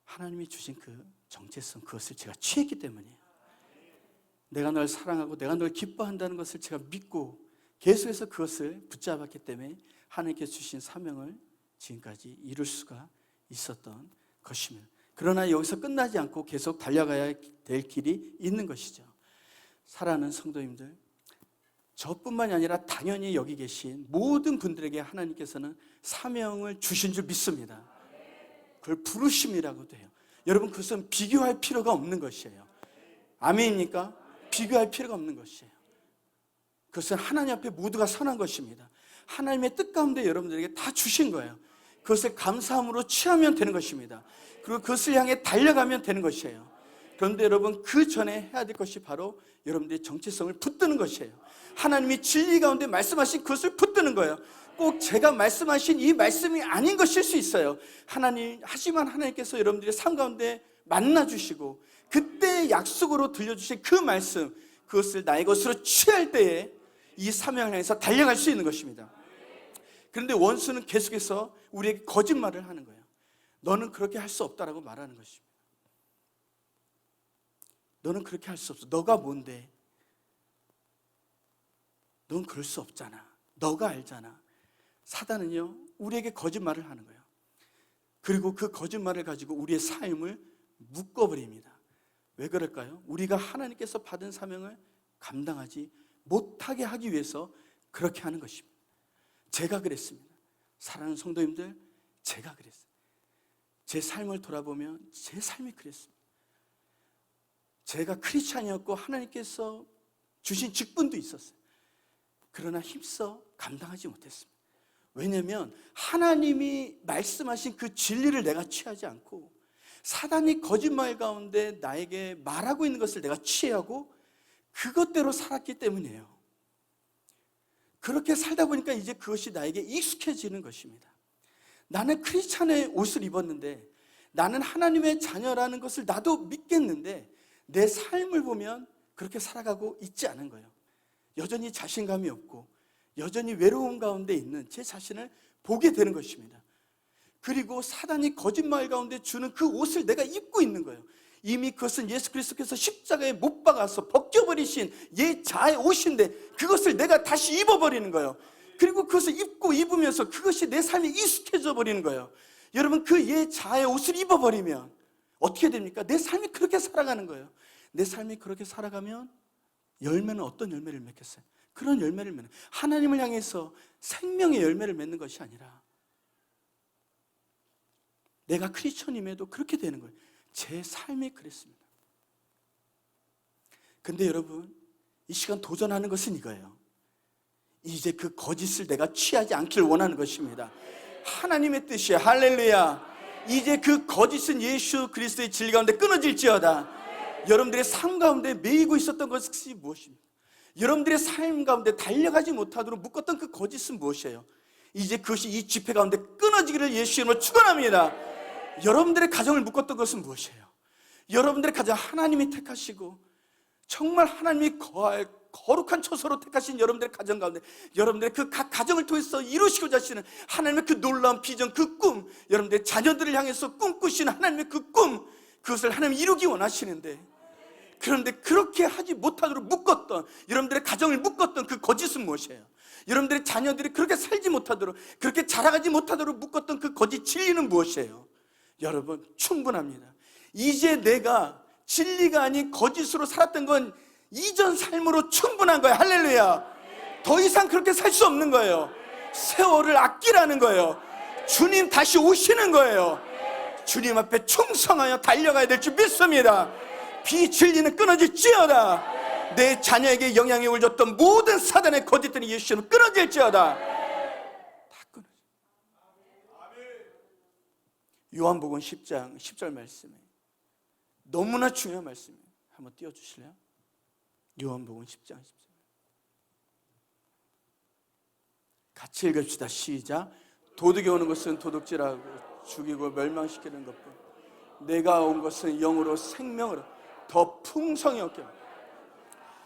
하나님이 주신 그 정체성, 그것을 제가 취했기 때문이에요. 내가 널 사랑하고 내가 널 기뻐한다는 것을 제가 믿고 계속해서 그것을 붙잡았기 때문에 하나님께서 주신 사명을 지금까지 이룰 수가 있었던 것입니다. 그러나 여기서 끝나지 않고 계속 달려가야 될 길이 있는 것이죠. 사랑하는 성도님들, 저뿐만이 아니라 당연히 여기 계신 모든 분들에게 하나님께서는 사명을 주신 줄 믿습니다. 그걸 부르심이라고도 해요. 여러분, 그것은 비교할 필요가 없는 것이에요. 아멘입니까? 비교할 필요가 없는 것이에요. 그것은 하나님 앞에 모두가 선한 것입니다. 하나님의 뜻 가운데 여러분들에게 다 주신 거예요. 그것을 감사함으로 취하면 되는 것입니다. 그리고 그것을 향해 달려가면 되는 것이에요. 그런데 여러분, 그 전에 해야 될 것이 바로 여러분들의 정체성을 붙드는 것이에요. 하나님이 진리 가운데 말씀하신 그것을 붙드는 거예요. 꼭 제가 말씀하신 이 말씀이 아닌 것일 수 있어요. 하지만 하나님께서 여러분들의 삶 가운데 만나주시고 그때 약속으로 들려주신 그 말씀, 그것을 나의 것으로 취할 때에 이 사명을 향해서 달려갈 수 있는 것입니다. 그런데 원수는 계속해서 우리에게 거짓말을 하는 거예요. 너는 그렇게 할 수 없다라고 말하는 것입니다. 너는 그렇게 할 수 없어. 너가 뭔데? 넌 그럴 수 없잖아. 너가 알잖아. 사단은요, 우리에게 거짓말을 하는 거예요. 그리고 그 거짓말을 가지고 우리의 삶을 묶어버립니다. 왜 그럴까요? 우리가 하나님께서 받은 사명을 감당하지 못하게 하기 위해서 그렇게 하는 것입니다. 제가 그랬습니다. 사랑하는 성도님들, 제가 그랬어요. 제 삶을 돌아보면 제 삶이 그랬습니다. 제가 크리스찬이었고 하나님께서 주신 직분도 있었어요. 그러나 힘써 감당하지 못했습니다. 왜냐하면 하나님이 말씀하신 그 진리를 내가 취하지 않고 사단이 거짓말 가운데 나에게 말하고 있는 것을 내가 취하고 그것대로 살았기 때문이에요. 그렇게 살다 보니까 이제 그것이 나에게 익숙해지는 것입니다. 나는 크리스찬의 옷을 입었는데, 나는 하나님의 자녀라는 것을 나도 믿겠는데 내 삶을 보면 그렇게 살아가고 있지 않은 거예요. 여전히 자신감이 없고 여전히 외로움 가운데 있는 제 자신을 보게 되는 것입니다. 그리고 사단이 거짓말 가운데 주는 그 옷을 내가 입고 있는 거예요. 이미 그것은 예수 그리스도께서 십자가에 못 박아서 벗겨버리신 옛 자의 옷인데 그것을 내가 다시 입어버리는 거예요. 그리고 그것을 입고 입으면서 그것이 내 삶에 익숙해져 버리는 거예요. 여러분, 그 옛 자의 옷을 입어버리면 어떻게 됩니까? 내 삶이 그렇게 살아가는 거예요. 내 삶이 그렇게 살아가면 열매는 어떤 열매를 맺겠어요? 그런 열매를 맺는, 하나님을 향해서 생명의 열매를 맺는 것이 아니라 내가 크리스천임에도 그렇게 되는 거예요. 제 삶이 그랬습니다. 근데 여러분, 이 시간 도전하는 것은 이거예요. 이제 그 거짓을 내가 취하지 않기를 원하는 것입니다. 하나님의 뜻이야. 할렐루야. 이제 그 거짓은 예수 그리스도의 진리 가운데 끊어질지어다. 여러분들의 삶 가운데 매이고 있었던 것이 무엇입니까? 여러분들의 삶 가운데 달려가지 못하도록 묶었던 그 거짓은 무엇이에요? 이제 그것이 이 집회 가운데 끊어지기를 예수 이름으로 축원합니다. 여러분들의 가정을 묶었던 것은 무엇이에요? 여러분들의 가정, 하나님이 택하시고 정말 하나님이 거할 거룩한 처소로 택하신 여러분들의 가정 가운데, 여러분들의 그 각 가정을 통해서 이루시고자 하시는 하나님의 그 놀라운 비전, 그 꿈, 여러분들의 자녀들을 향해서 꿈꾸시는 하나님의 그 꿈, 그것을 하나님이 이루기 원하시는데, 그런데 그렇게 하지 못하도록 묶었던, 여러분들의 가정을 묶었던 그 거짓은 무엇이에요? 여러분들의 자녀들이 그렇게 살지 못하도록, 그렇게 자라가지 못하도록 묶었던 그 거짓 진리는 무엇이에요? 여러분, 충분합니다. 이제 내가 진리가 아닌 거짓으로 살았던 건 이전 삶으로 충분한 거예요. 할렐루야. 더 이상 그렇게 살 수 없는 거예요. 세월을 아끼라는 거예요. 주님 다시 오시는 거예요. 주님 앞에 충성하여 달려가야 될 줄 믿습니다. 비진리는 끊어질지어다. 내 자녀에게 영향력을 줬던 모든 사단의 거짓들이 예수님은 끊어질지어다. 다 끊어져. 요한복음 10장 10절 말씀에 너무나 중요한 말씀이에요. 한번 띄워주실래요? 요한복음 10장 10절. 같이 읽읍시다. 시작. 도둑이 오는 것은 도둑질하고 죽이고 멸망시키는 것뿐, 내가 온 것은 영으로 생명으로 더 풍성히 얻게.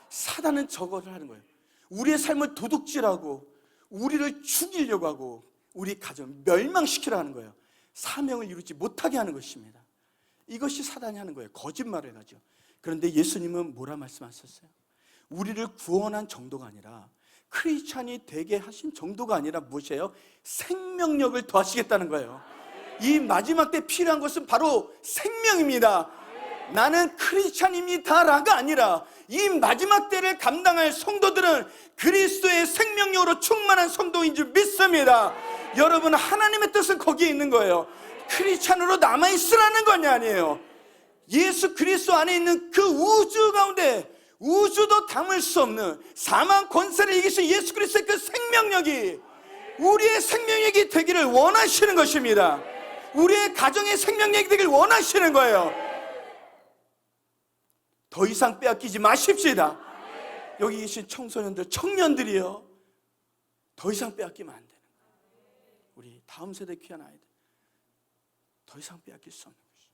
사단은 저거를 하는 거예요. 우리의 삶을 도둑질하고 우리를 죽이려고 하고 우리 가정 멸망시키려 하는 거예요. 사명을 이루지 못하게 하는 것입니다. 이것이 사단이 하는 거예요. 거짓말을 가지고. 그런데 예수님은 뭐라 말씀하셨어요? 우리를 구원한 정도가 아니라, 크리스찬이 되게 하신 정도가 아니라 무엇이에요? 생명력을 더하시겠다는 거예요. 이 마지막 때 필요한 것은 바로 생명입니다. 나는 크리스찬입니다라가 아니라 이 마지막 때를 감당할 성도들은 그리스도의 생명력으로 충만한 성도인 줄 믿습니다. 여러분, 하나님의 뜻은 거기에 있는 거예요. 크리스찬으로 남아있으라는 건 아니에요. 예수 그리스도 안에 있는 그 우주 가운데, 우주도 담을 수 없는 사망 권세를 이기신 예수 그리스도의 그 생명력이 우리의 생명력이 되기를 원하시는 것입니다. 우리의 가정의 생명력이 되기를 원하시는 거예요. 더 이상 빼앗기지 마십시다. 여기 계신 청소년들, 청년들이요, 더 이상 빼앗기면 안 되는 거예요. 우리 다음 세대 귀한 아이들, 더 이상 빼앗길 수 없는 것이죠.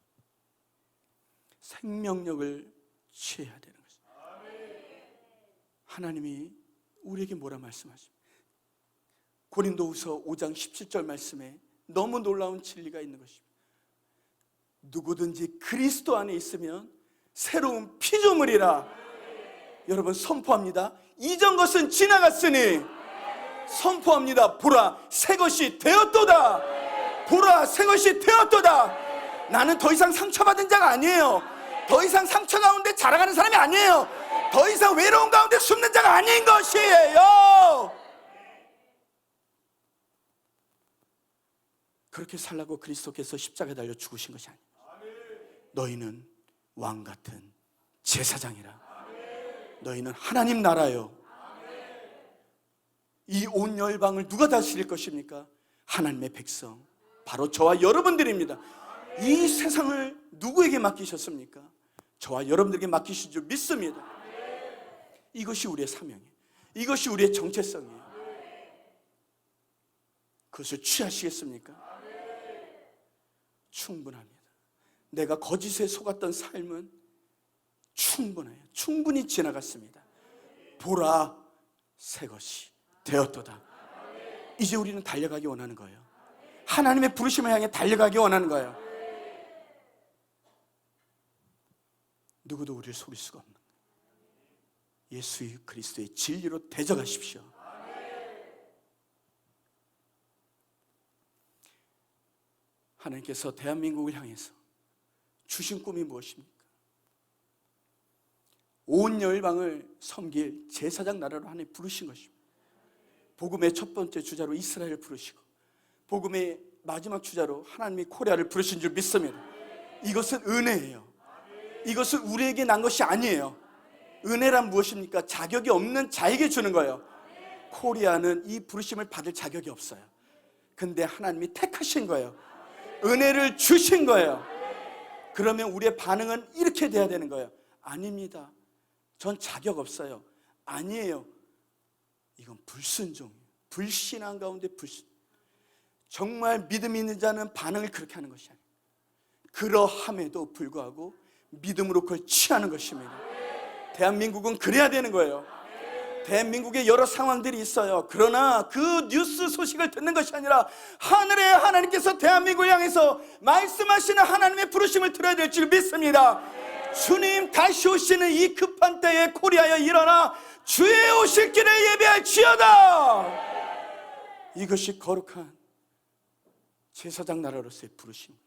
생명력을 취해야 되는 것입니다. 하나님이 우리에게 뭐라 말씀하십니까? 고린도후서 5장 17절 말씀에 너무 놀라운 진리가 있는 것입니다. 누구든지 그리스도 안에 있으면 새로운 피조물이라. 여러분, 선포합니다. 이전 것은 지나갔으니 선포합니다. 보라, 새 것이 되었도다. 보라, 새 것이 되었도다. 나는 더 이상 상처받은 자가 아니에요. 더 이상 상처 가운데 자라가는 사람이 아니에요. 더 이상 외로운 가운데 숨는 자가 아닌 것이에요. 그렇게 살라고 그리스도께서 십자가에 달려 죽으신 것이 아니에요. 너희는 왕 같은 제사장이라. 너희는 하나님 나라요. 이 온 열방을 누가 다스릴 것입니까? 하나님의 백성, 바로 저와 여러분들입니다. 이 세상을 누구에게 맡기셨습니까? 저와 여러분들에게 맡기신 줄 믿습니다. 이것이 우리의 사명이에요. 이것이 우리의 정체성이에요. 그것을 취하시겠습니까? 충분합니다. 내가 거짓에 속았던 삶은 충분해요. 충분히 지나갔습니다. 보라, 새 것이 되었도다. 이제 우리는 달려가기 원하는 거예요. 하나님의 부르심을 향해 달려가기 원하는 거예요. 누구도 우리를 속일 수가 없는 거예요. 예수 그리스도의 진리로 대적하십시오. 하나님께서 대한민국을 향해서 주신 꿈이 무엇입니까? 온 열방을 섬길 제사장 나라로 하나님 부르신 것입니다. 복음의 첫 번째 주자로 이스라엘을 부르시고 복음의 마지막 주자로 하나님이 코리아를 부르신 줄 믿습니다. 이것은 은혜예요. 이것은 우리에게 난 것이 아니에요. 은혜란 무엇입니까? 자격이 없는 자에게 주는 거예요. 코리아는 이 부르심을 받을 자격이 없어요. 근데 하나님이 택하신 거예요. 은혜를 주신 거예요. 그러면 우리의 반응은 이렇게 돼야 되는 거예요. 아닙니다. 전 자격 없어요. 아니에요. 이건 불순종이에요. 불신앙 가운데 불신. 정말 믿음이 있는 자는 반응을 그렇게 하는 것이 아니에요. 그러함에도 불구하고 믿음으로 그걸 취하는 것입니다. 대한민국은 그래야 되는 거예요. 대한민국에 여러 상황들이 있어요. 그러나 그 뉴스 소식을 듣는 것이 아니라 하늘의 하나님께서 대한민국을 향해서 말씀하시는 하나님의 부르심을 들어야 될 줄 믿습니다. 주님 다시 오시는 이 급한 때에 코리아여 일어나 주의 오실 길을 예배할지어다. 이것이 거룩한 제사장 나라로서의 부르심입니다.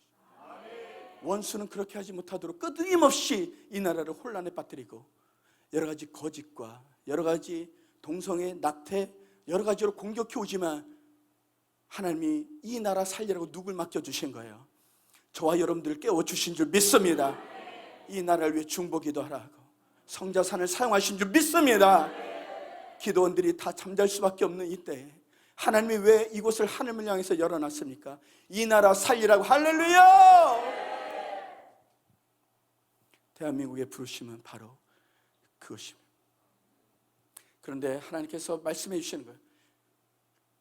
원수는 그렇게 하지 못하도록 끊임없이 이 나라를 혼란에 빠뜨리고 여러 가지 거짓과 여러 가지 동성애, 낙태 여러 가지로 공격해 오지만 하나님이 이 나라 살리라고 누굴 맡겨주신 거예요? 저와 여러분들을 깨워주신 줄 믿습니다. 이 나라를 위해 중보기도 하라고 성자산을 사용하신 줄 믿습니다. 기도원들이 다 잠잘 수밖에 없는 이때에 하나님이 왜 이곳을 하늘을 향해서 열어놨습니까? 이 나라 살리라고. 할렐루야! 대한민국의 부르심은 바로 그것입니다. 그런데 하나님께서 말씀해 주시는 거예요.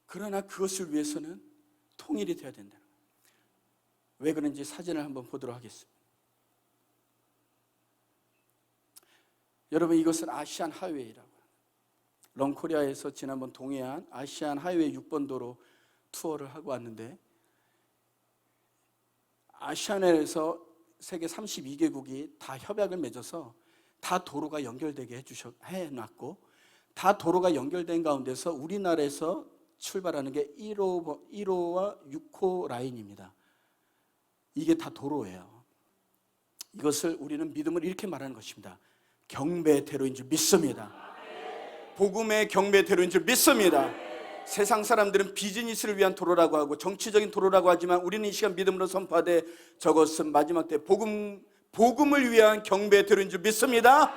그러나 그것을 위해서는 통일이 되어야 된다는 거예요. 왜 그런지 사진을 한번 보도록 하겠습니다. 여러분, 이것은 아시안 하이웨이라고 합니다. 런코리아에서 지난번 동해안 아시안 하이웨이 6번 도로 투어를 하고 왔는데, 아시안에서 세계 32개국이 다 협약을 맺어서 다 도로가 연결되게 해놨고, 다 도로가 연결된 가운데서 우리나라에서 출발하는 게 1호와 6호 라인입니다. 이게 다 도로예요. 이것을 우리는 믿음을 이렇게 말하는 것입니다. 경배대로인 줄 믿습니다. 복음의 경배대로인 줄 믿습니다. 세상 사람들은 비즈니스를 위한 도로라고 하고 정치적인 도로라고 하지만 우리는 이 시간 믿음으로 선포하되 저것은 마지막 때 복음을 위한 경배대로인 줄 믿습니다.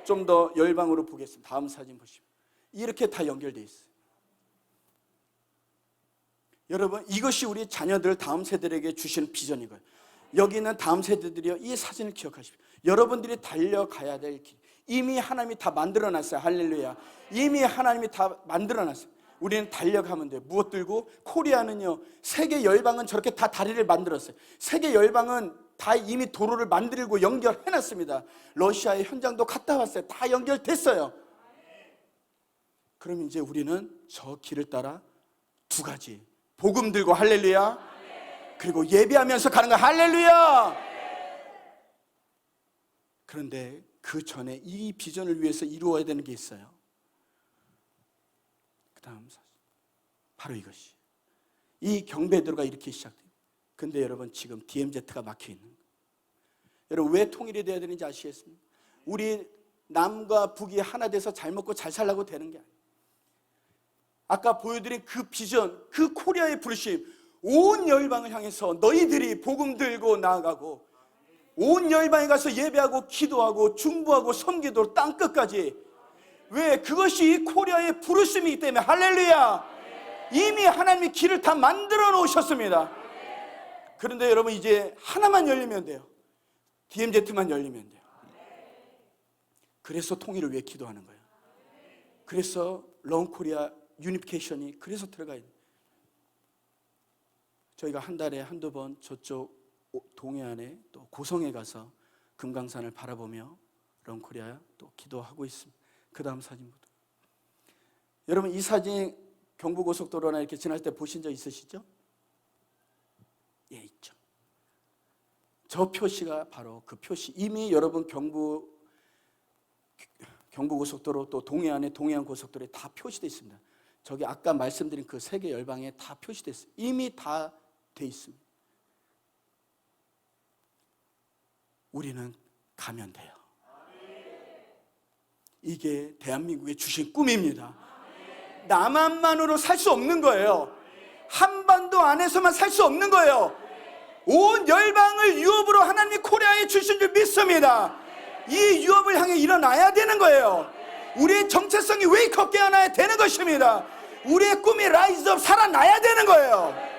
좀 더 열방으로 보겠습니다. 다음 사진 보시면 이렇게 다 연결되어 있어요. 여러분, 이것이 우리 자녀들 다음 세대에게 주시는 비전이고요. 여기 있는 다음 세대들이요, 이 사진을 기억하십시오. 여러분들이 달려가야 될 길, 이미 하나님이 다 만들어놨어요. 할렐루야. 이미 하나님이 다 만들어놨어요. 우리는 달려가면 돼요. 무엇 들고? 코리아는요, 세계 열방은 저렇게 다 다리를 만들었어요. 세계 열방은 다 이미 도로를 만들고 연결해놨습니다. 러시아의 현장도 갔다 왔어요. 다 연결됐어요. 그럼 이제 우리는 저 길을 따라 두 가지, 복음 들고 할렐루야, 그리고 예배하면서 가는 거야. 할렐루야. 그런데 그 전에 이 비전을 위해서 이루어야 되는 게 있어요. 그 다음 사실 바로 이것이. 이 경배대로가 이렇게 시작돼요. 근데 여러분 지금 DMZ가 막혀 있는 거예요. 여러분 왜 통일이 돼야 되는지 아시겠습니까? 우리 남과 북이 하나 돼서 잘 먹고 잘 살라고 되는 게 아니에요. 아까 보여드린 그 비전, 그 코리아의 부르심, 온 열방을 향해서 너희들이 복음 들고 나아가고 온 열방에 가서 예배하고 기도하고 중보하고 섬기도록 땅끝까지. 왜? 그것이 코리아의 부르심이기 때문에. 할렐루야. 이미 하나님이 길을 다 만들어 놓으셨습니다. 그런데 여러분 이제 하나만 열리면 돼요. DMZ만 열리면 돼요. 그래서 통일을 위해 기도하는 거예요. 그래서 런코리아 유니피케이션이 그래서 들어가야 돼요. 저희가 한 달에 한두 번 저쪽 동해안에 또 고성에 가서 금강산을 바라보며 런코리아 또 기도하고 있습니다. 그 다음 사진부터. 여러분 이 사진 경부고속도로나 이렇게 지날 때 보신 적 있으시죠? 예, 있죠. 저 표시가 바로 그 표시. 이미 여러분 경부고속도로 또 동해안에 동해안고속도로에 다 표시되어 있습니다. 저기 아까 말씀드린 그 세계 열방에 다 표시되어 있어요. 이미 다 돼 있습니다. 우리는 가면 돼요. 이게 대한민국의 주신 꿈입니다. 남한만으로 살 수 없는 거예요. 한반도 안에서만 살 수 없는 거예요. 온 열방을 유업으로 하나님이 코리아에 주신 줄 믿습니다. 이 유업을 향해 일어나야 되는 거예요. 우리의 정체성이 웨이크업 깨어나야 되는 것입니다. 우리의 꿈이 라이즈업 살아나야 되는 거예요.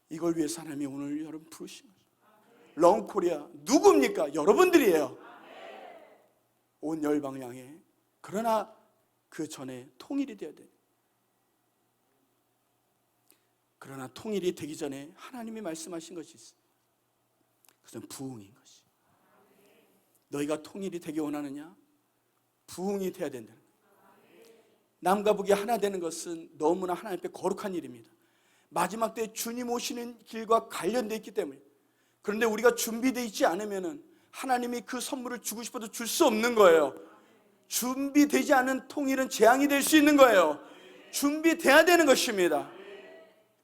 이걸 위해서 하나님이 오늘 여러분 부르신 거죠. 런코리아 누굽니까? 여러분들이에요. 온 열방 향해. 그러나 그 전에 통일이 되어야 돼요. 그러나 통일이 되기 전에 하나님이 말씀하신 것이 있어요. 그것은 부흥인 것이. 너희가 통일이 되기 원하느냐? 부흥이 돼야 된다는 거예요. 남과 북이 하나 되는 것은 너무나 하나님 앞에 거룩한 일입니다. 마지막 때 주님 오시는 길과 관련되어 있기 때문에. 그런데 우리가 준비되어 있지 않으면 하나님이 그 선물을 주고 싶어도 줄 수 없는 거예요. 준비되지 않은 통일은 재앙이 될 수 있는 거예요. 준비돼야 되는 것입니다.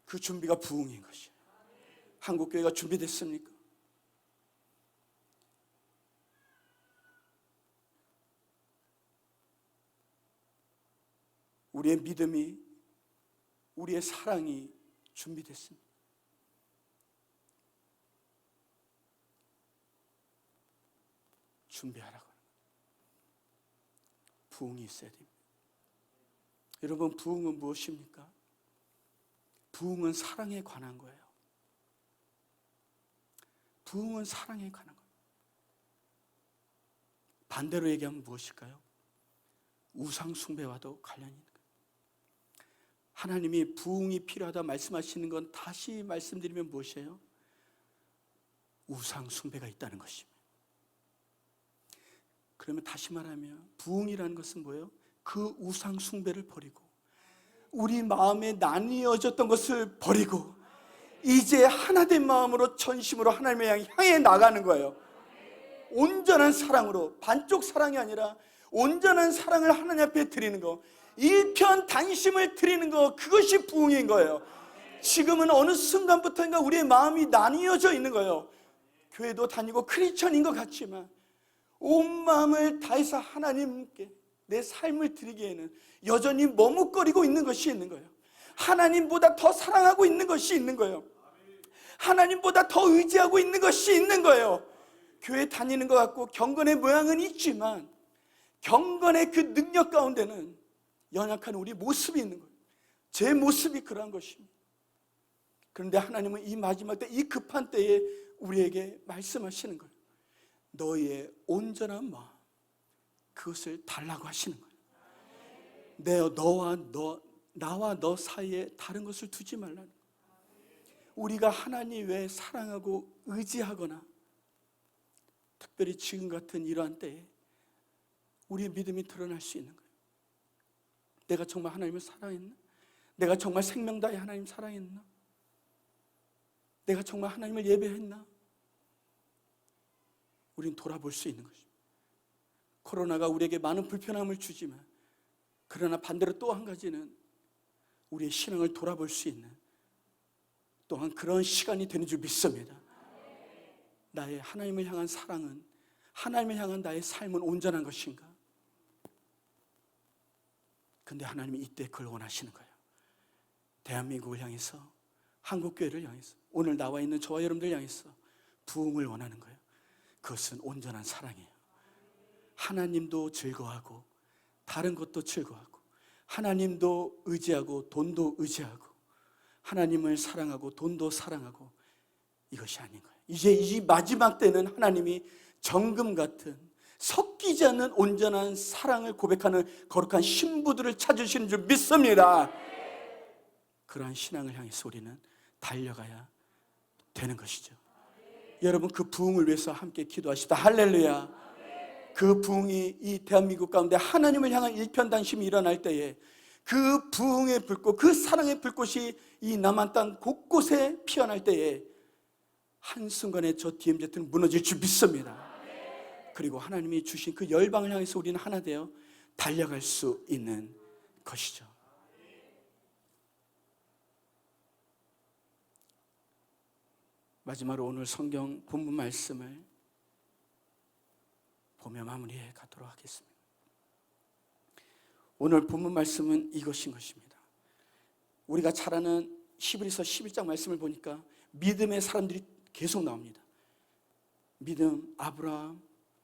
그 준비가 부흥인 것이에요. 한국교회가 준비됐습니까? 우리의 믿음이, 우리의 사랑이 준비됐습니다. 준비하라고. 부흥이 있어야 됩니다. 여러분 부흥은 무엇입니까? 부흥은 사랑에 관한 거예요. 부흥은 사랑에 관한 거예요. 반대로 얘기하면 무엇일까요? 우상 숭배와도 관련이 있는 거예요. 하나님이 부흥이 필요하다 말씀하시는 건 다시 말씀드리면 무엇이에요? 우상 숭배가 있다는 것입니다. 그러면 다시 말하면 부흥이라는 것은 뭐예요? 그 우상 숭배를 버리고 우리 마음에 나뉘어졌던 것을 버리고 이제 하나된 마음으로 전심으로 하나님을 향해 나가는 거예요. 온전한 사랑으로, 반쪽 사랑이 아니라 온전한 사랑을 하나님 앞에 드리는 거, 일편단심을 드리는 거, 그것이 부흥인 거예요. 지금은 어느 순간부터인가 우리의 마음이 나뉘어져 있는 거예요. 교회도 다니고 크리스천인 것 같지만 온 마음을 다해서 하나님께 내 삶을 드리기에는 여전히 머뭇거리고 있는 것이 있는 거예요. 하나님보다 더 사랑하고 있는 것이 있는 거예요. 하나님보다 더 의지하고 있는 것이 있는 거예요. 교회 다니는 것 같고 경건의 모양은 있지만 경건의 그 능력 가운데는 연약한 우리 모습이 있는 거예요. 제 모습이 그러한 것입니다. 그런데 하나님은 이 마지막 때, 이 급한 때에 우리에게 말씀하시는 거예요. 너희의 온전한 마음, 그것을 달라고 하시는 거예요. 나와 너 사이에 다른 것을 두지 말라는 거예요. 우리가 하나님 외에 사랑하고 의지하거나 특별히 지금 같은 이러한 때에 우리의 믿음이 드러날 수 있는 거예요. 내가 정말 하나님을 사랑했나? 내가 정말 생명 다해 하나님 사랑했나? 내가 정말 하나님을 예배했나? 우린 돌아볼 수 있는 것입니다. 코로나가 우리에게 많은 불편함을 주지만 그러나 반대로 또 한 가지는 우리의 신앙을 돌아볼 수 있는 또한 그런 시간이 되는 줄 믿습니다. 나의 하나님을 향한 사랑은, 하나님을 향한 나의 삶은 온전한 것인가? 근데 하나님이 이때 그걸 원하시는 거예요. 대한민국을 향해서, 한국교회를 향해서, 오늘 나와 있는 저와 여러분들 향해서 부흥을 원하는 거예요. 그것은 온전한 사랑이에요. 하나님도 즐거워하고 다른 것도 즐거워하고, 하나님도 의지하고 돈도 의지하고, 하나님을 사랑하고 돈도 사랑하고, 이것이 아닌 거예요. 이제 이 마지막 때는 하나님이 정금 같은 섞이지 않는 온전한 사랑을 고백하는 거룩한 신부들을 찾으시는 줄 믿습니다. 그러한 신앙을 향해서 우리는 달려가야 되는 것이죠. 여러분, 그 부흥을 위해서 함께 기도하시다. 할렐루야. 그 부흥이 이 대한민국 가운데 하나님을 향한 일편단심이 일어날 때에 그 부흥의 불꽃, 그 사랑의 불꽃이 이 남한 땅 곳곳에 피어날 때에 한순간에 저 DMZ는 무너질 줄 믿습니다. 그리고 하나님이 주신 그 열방을 향해서 우리는 하나 되어 달려갈 수 있는 것이죠. 마지막으로 오늘 성경 본문 말씀을 보며 마무리해 가도록 하겠습니다. 오늘 본문 말씀은 이것인 것입니다. 우리가 잘 아는 히브리서 11장 말씀을 보니까 믿음의 사람들이 계속 나옵니다. 믿음, 아브라함,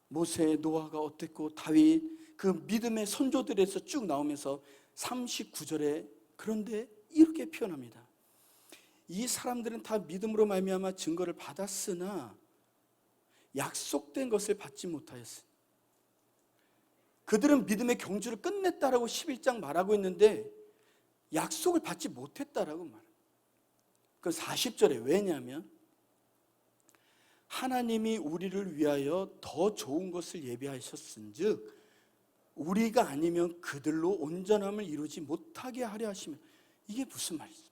모세, 노아가 어땠고 다윗, 그 믿음의 선조들에서 쭉 나오면서 39절에 그런데 이렇게 표현합니다. 이 사람들은 다 믿음으로 말미암아 증거를 받았으나 약속된 것을 받지 못하였으니, 그들은 믿음의 경주를 끝냈다라고 11장 말하고 있는데 약속을 받지 못했다라고 말합니다. 그 40절에 왜냐하면 하나님이 우리를 위하여 더 좋은 것을 예비하셨은즉 우리가 아니면 그들로 온전함을 이루지 못하게 하려 하시면, 이게 무슨 말이죠?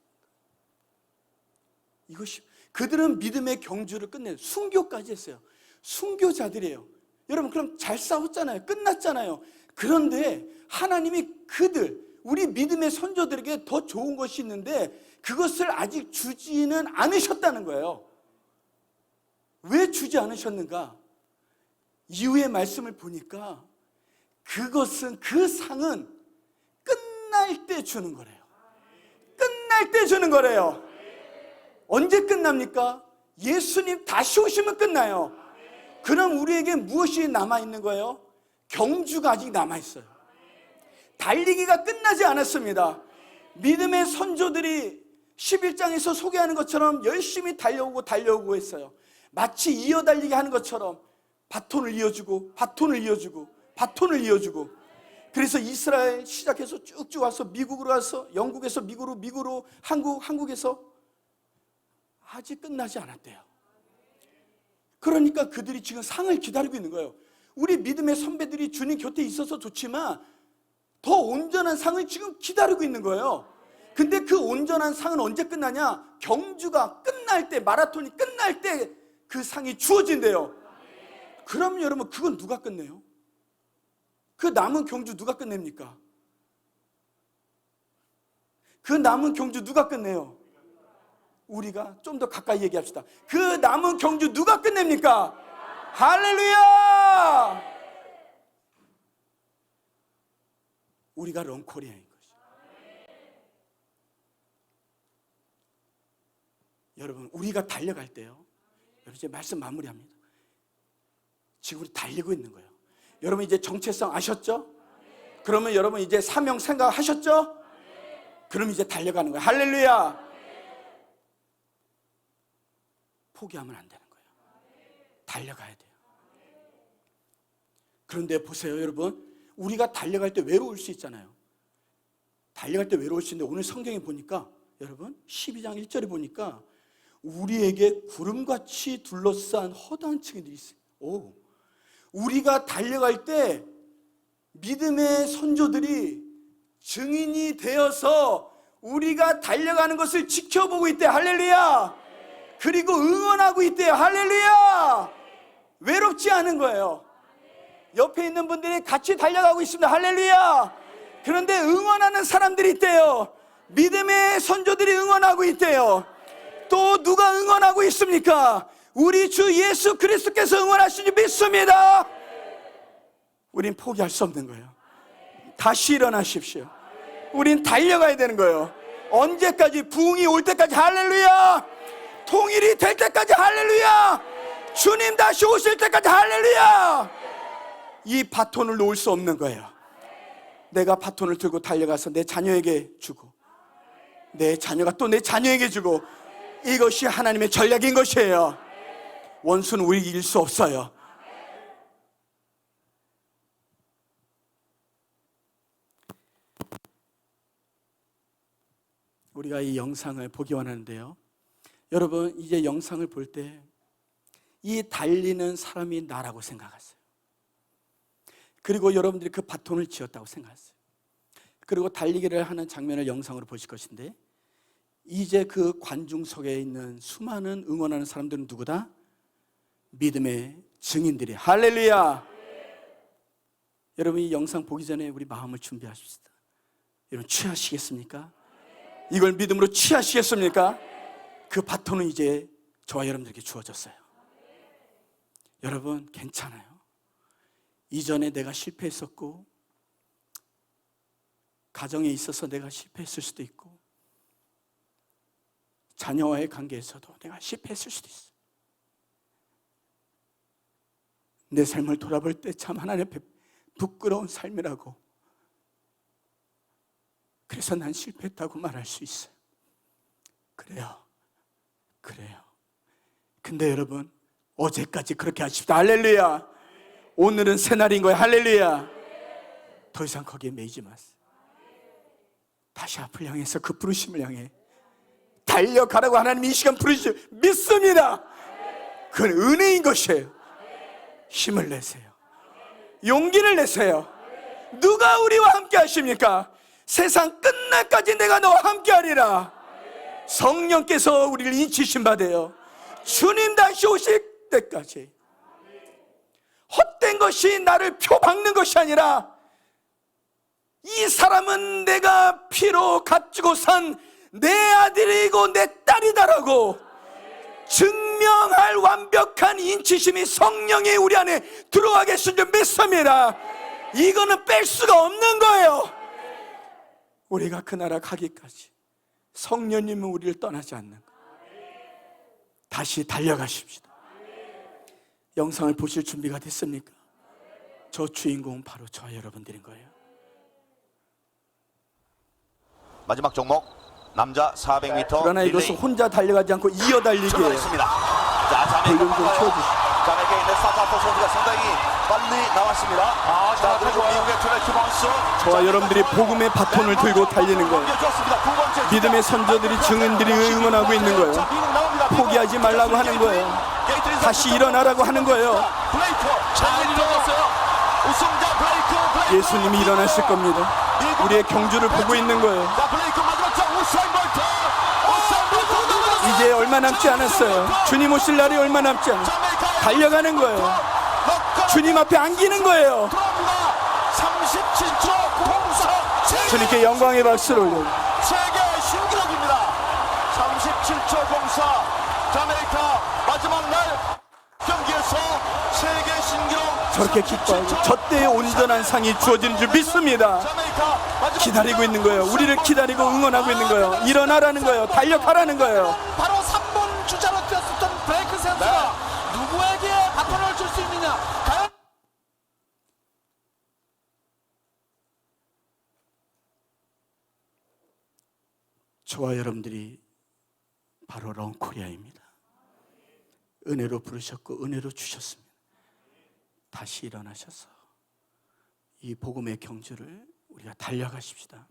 이것이, 그들은 믿음의 경주를 끝내 순교까지 했어요. 순교자들이에요. 여러분, 그럼 잘 싸웠잖아요. 끝났잖아요. 그런데 하나님이 그들, 우리 믿음의 선조들에게 더 좋은 것이 있는데 그것을 아직 주지는 않으셨다는 거예요. 왜 주지 않으셨는가? 이후의 말씀을 보니까 그것은, 그 상은 끝날 때 주는 거래요. 끝날 때 주는 거래요. 언제 끝납니까? 예수님 다시 오시면 끝나요. 그럼 우리에게 무엇이 남아있는 거예요? 경주가 아직 남아있어요. 달리기가 끝나지 않았습니다. 믿음의 선조들이 11장에서 소개하는 것처럼 열심히 달려오고 했어요. 마치 이어달리기 하는 것처럼 바톤을 이어주고 바톤을 이어주고 바톤을 이어주고, 그래서 이스라엘 시작해서 쭉쭉 와서 미국으로 와서, 영국에서 미국으로 한국에서 아직 끝나지 않았대요. 그러니까 그들이 지금 상을 기다리고 있는 거예요. 우리 믿음의 선배들이 주님 곁에 있어서 좋지만 더 온전한 상을 지금 기다리고 있는 거예요. 근데 그 온전한 상은 언제 끝나냐? 경주가 끝날 때, 마라톤이 끝날 때 그 상이 주어진대요. 그럼 여러분, 그건 누가 끝내요? 그 남은 경주 누가 끝냅니까? 그 남은 경주 누가 끝내요? 우리가 좀 더 가까이 얘기합시다. 그 남은 경주 누가 끝냅니까? 할렐루야! 우리가 런코리아인 것이죠. 여러분, 우리가 달려갈 때요, 여러분, 이제 말씀 마무리합니다. 지금 우리 달리고 있는 거예요. 여러분, 이제 정체성 아셨죠? 그러면 여러분 이제 사명 생각하셨죠? 그럼 이제 달려가는 거예요. 할렐루야! 포기하면 안 되는 거예요. 달려가야 돼요. 그런데 보세요, 여러분, 우리가 달려갈 때 외로울 수 있잖아요. 달려갈 때 외로울 수 있는데 오늘 성경에 보니까, 여러분 12장 1절에 보니까 우리에게 구름같이 둘러싼 허다한 층들이 있어요. 우리가 달려갈 때 믿음의 선조들이 증인이 되어서 우리가 달려가는 것을 지켜보고 있대. 할렐루야! 그리고 응원하고 있대요. 할렐루야! 외롭지 않은 거예요. 옆에 있는 분들이 같이 달려가고 있습니다. 할렐루야! 그런데 응원하는 사람들이 있대요. 믿음의 선조들이 응원하고 있대요. 또 누가 응원하고 있습니까? 우리 주 예수 그리스도께서 응원하시니 믿습니다. 우린 포기할 수 없는 거예요. 다시 일어나십시오. 우린 달려가야 되는 거예요. 언제까지? 부흥이 올 때까지. 할렐루야. 통일이 될 때까지. 할렐루야. 주님 다시 오실 때까지. 할렐루야. 이 바톤을 놓을 수 없는 거예요. 내가 바톤을 들고 달려가서 내 자녀에게 주고, 내 자녀가 또 내 자녀에게 주고, 이것이 하나님의 전략인 것이에요. 원수는 우리 이길 수 없어요. 우리가 이 영상을 보기 원하는데요, 여러분 이제 영상을 볼 때 이 달리는 사람이 나라고 생각하세요. 그리고 여러분들이 그 바톤을 쥐었다고 생각하세요. 그리고 달리기를 하는 장면을 영상으로 보실 것인데, 이제 그 관중석에 있는 수많은 응원하는 사람들은 누구다? 믿음의 증인들이. 할렐루야. 여러분 이 영상 보기 전에 우리 마음을 준비하십시다. 여러분 취하시겠습니까? 이걸 믿음으로 취하시겠습니까? 그 바톤은 이제 저와 여러분들에게 주어졌어요. 여러분 괜찮아요. 이전에 내가 실패했었고, 가정에 있어서 내가 실패했을 수도 있고, 자녀와의 관계에서도 내가 실패했을 수도 있어. 내 삶을 돌아볼 때 참 하나님 앞에 부끄러운 삶이라고, 그래서 난 실패했다고 말할 수 있어요. 그래요. 근데 여러분 어제까지 그렇게 하십시오. 할렐루야. 오늘은 새날인 거예요. 할렐루야. 더 이상 거기에 매이지 마세요. 다시 앞을 향해서 그 부르심을 향해 달려가라고 하나님이 이 시간 부르시죠. 믿습니다. 그건 은혜인 것이에요. 힘을 내세요. 용기를 내세요. 누가 우리와 함께 하십니까? 세상 끝날까지 내가 너와 함께 하리라. 성령께서 우리를 인치심 받아요. 주님 다시 오실 때까지. 헛된 것이 나를 표박는 것이 아니라, 이 사람은 내가 피로 값주고 산 내 아들이고 내 딸이다라고 증명할 완벽한 인치심이 성령이 우리 안에 들어와 계신 줄 믿습니다. 이거는 뺄 수가 없는 거예요. 우리가 그 나라 가기까지 성령님은 우리를 떠나지 않는 거. 다시 달려가십시다. 영상을 보실 준비가 됐습니까? 저 주인공은 바로 저와 여러분들인 거예요. 마지막 종목 남자 400m. 그러나 이것은 혼자 달려가지 않고 이어 달리기예요. 자, 볼륨 좀 키워주시죠. 자메이카에 있는 스타트 선수가 상당히 빨리 나왔습니다. 자, 그리고 미국의 트레 키먼스. 저와 여러분들이 복음의 바톤을 들고 달리는 거예요. 믿음의 선조들이, 증인들이 응원하고 있는 거예요. 포기하지 말라고 하는 거예요. 다시 일어나라고 하는 거예요. 잘 일어났어요. 우승자 블레이크. 예수님이 일어나실 겁니다. 우리의 경주를 보고 있는 거예요. 이제 얼마 남지 않았어요. 주님 오실 날이 얼마 남지 않았어요. 달려가는 거예요. 주님 앞에 안기는 거예요. 37초 04. 주님께 영광의 박수를 올려요. 세계 신기록입니다. 37초 04. 자메이카 마지막 날 경기에서 세계 신기록. 저렇게 기뻐하고 저 때의 온전한 상이 주어지는 줄 믿습니다. 기다리고 있는 거예요. 우리를 기다리고 응원하고 있는 거예요. 일어나라는 거예요. 달려가라는 거예요. 바로 3번 주자로 뛰었었던 브레이크 선수가 누구에게 바톤을 줄 수 있느냐? 과연 저와 여러분들이 바로 런코리아입니다. 은혜로 부르셨고 은혜로 주셨습니다. 다시 일어나셔서 이 복음의 경주를 우리가 달려가십시다.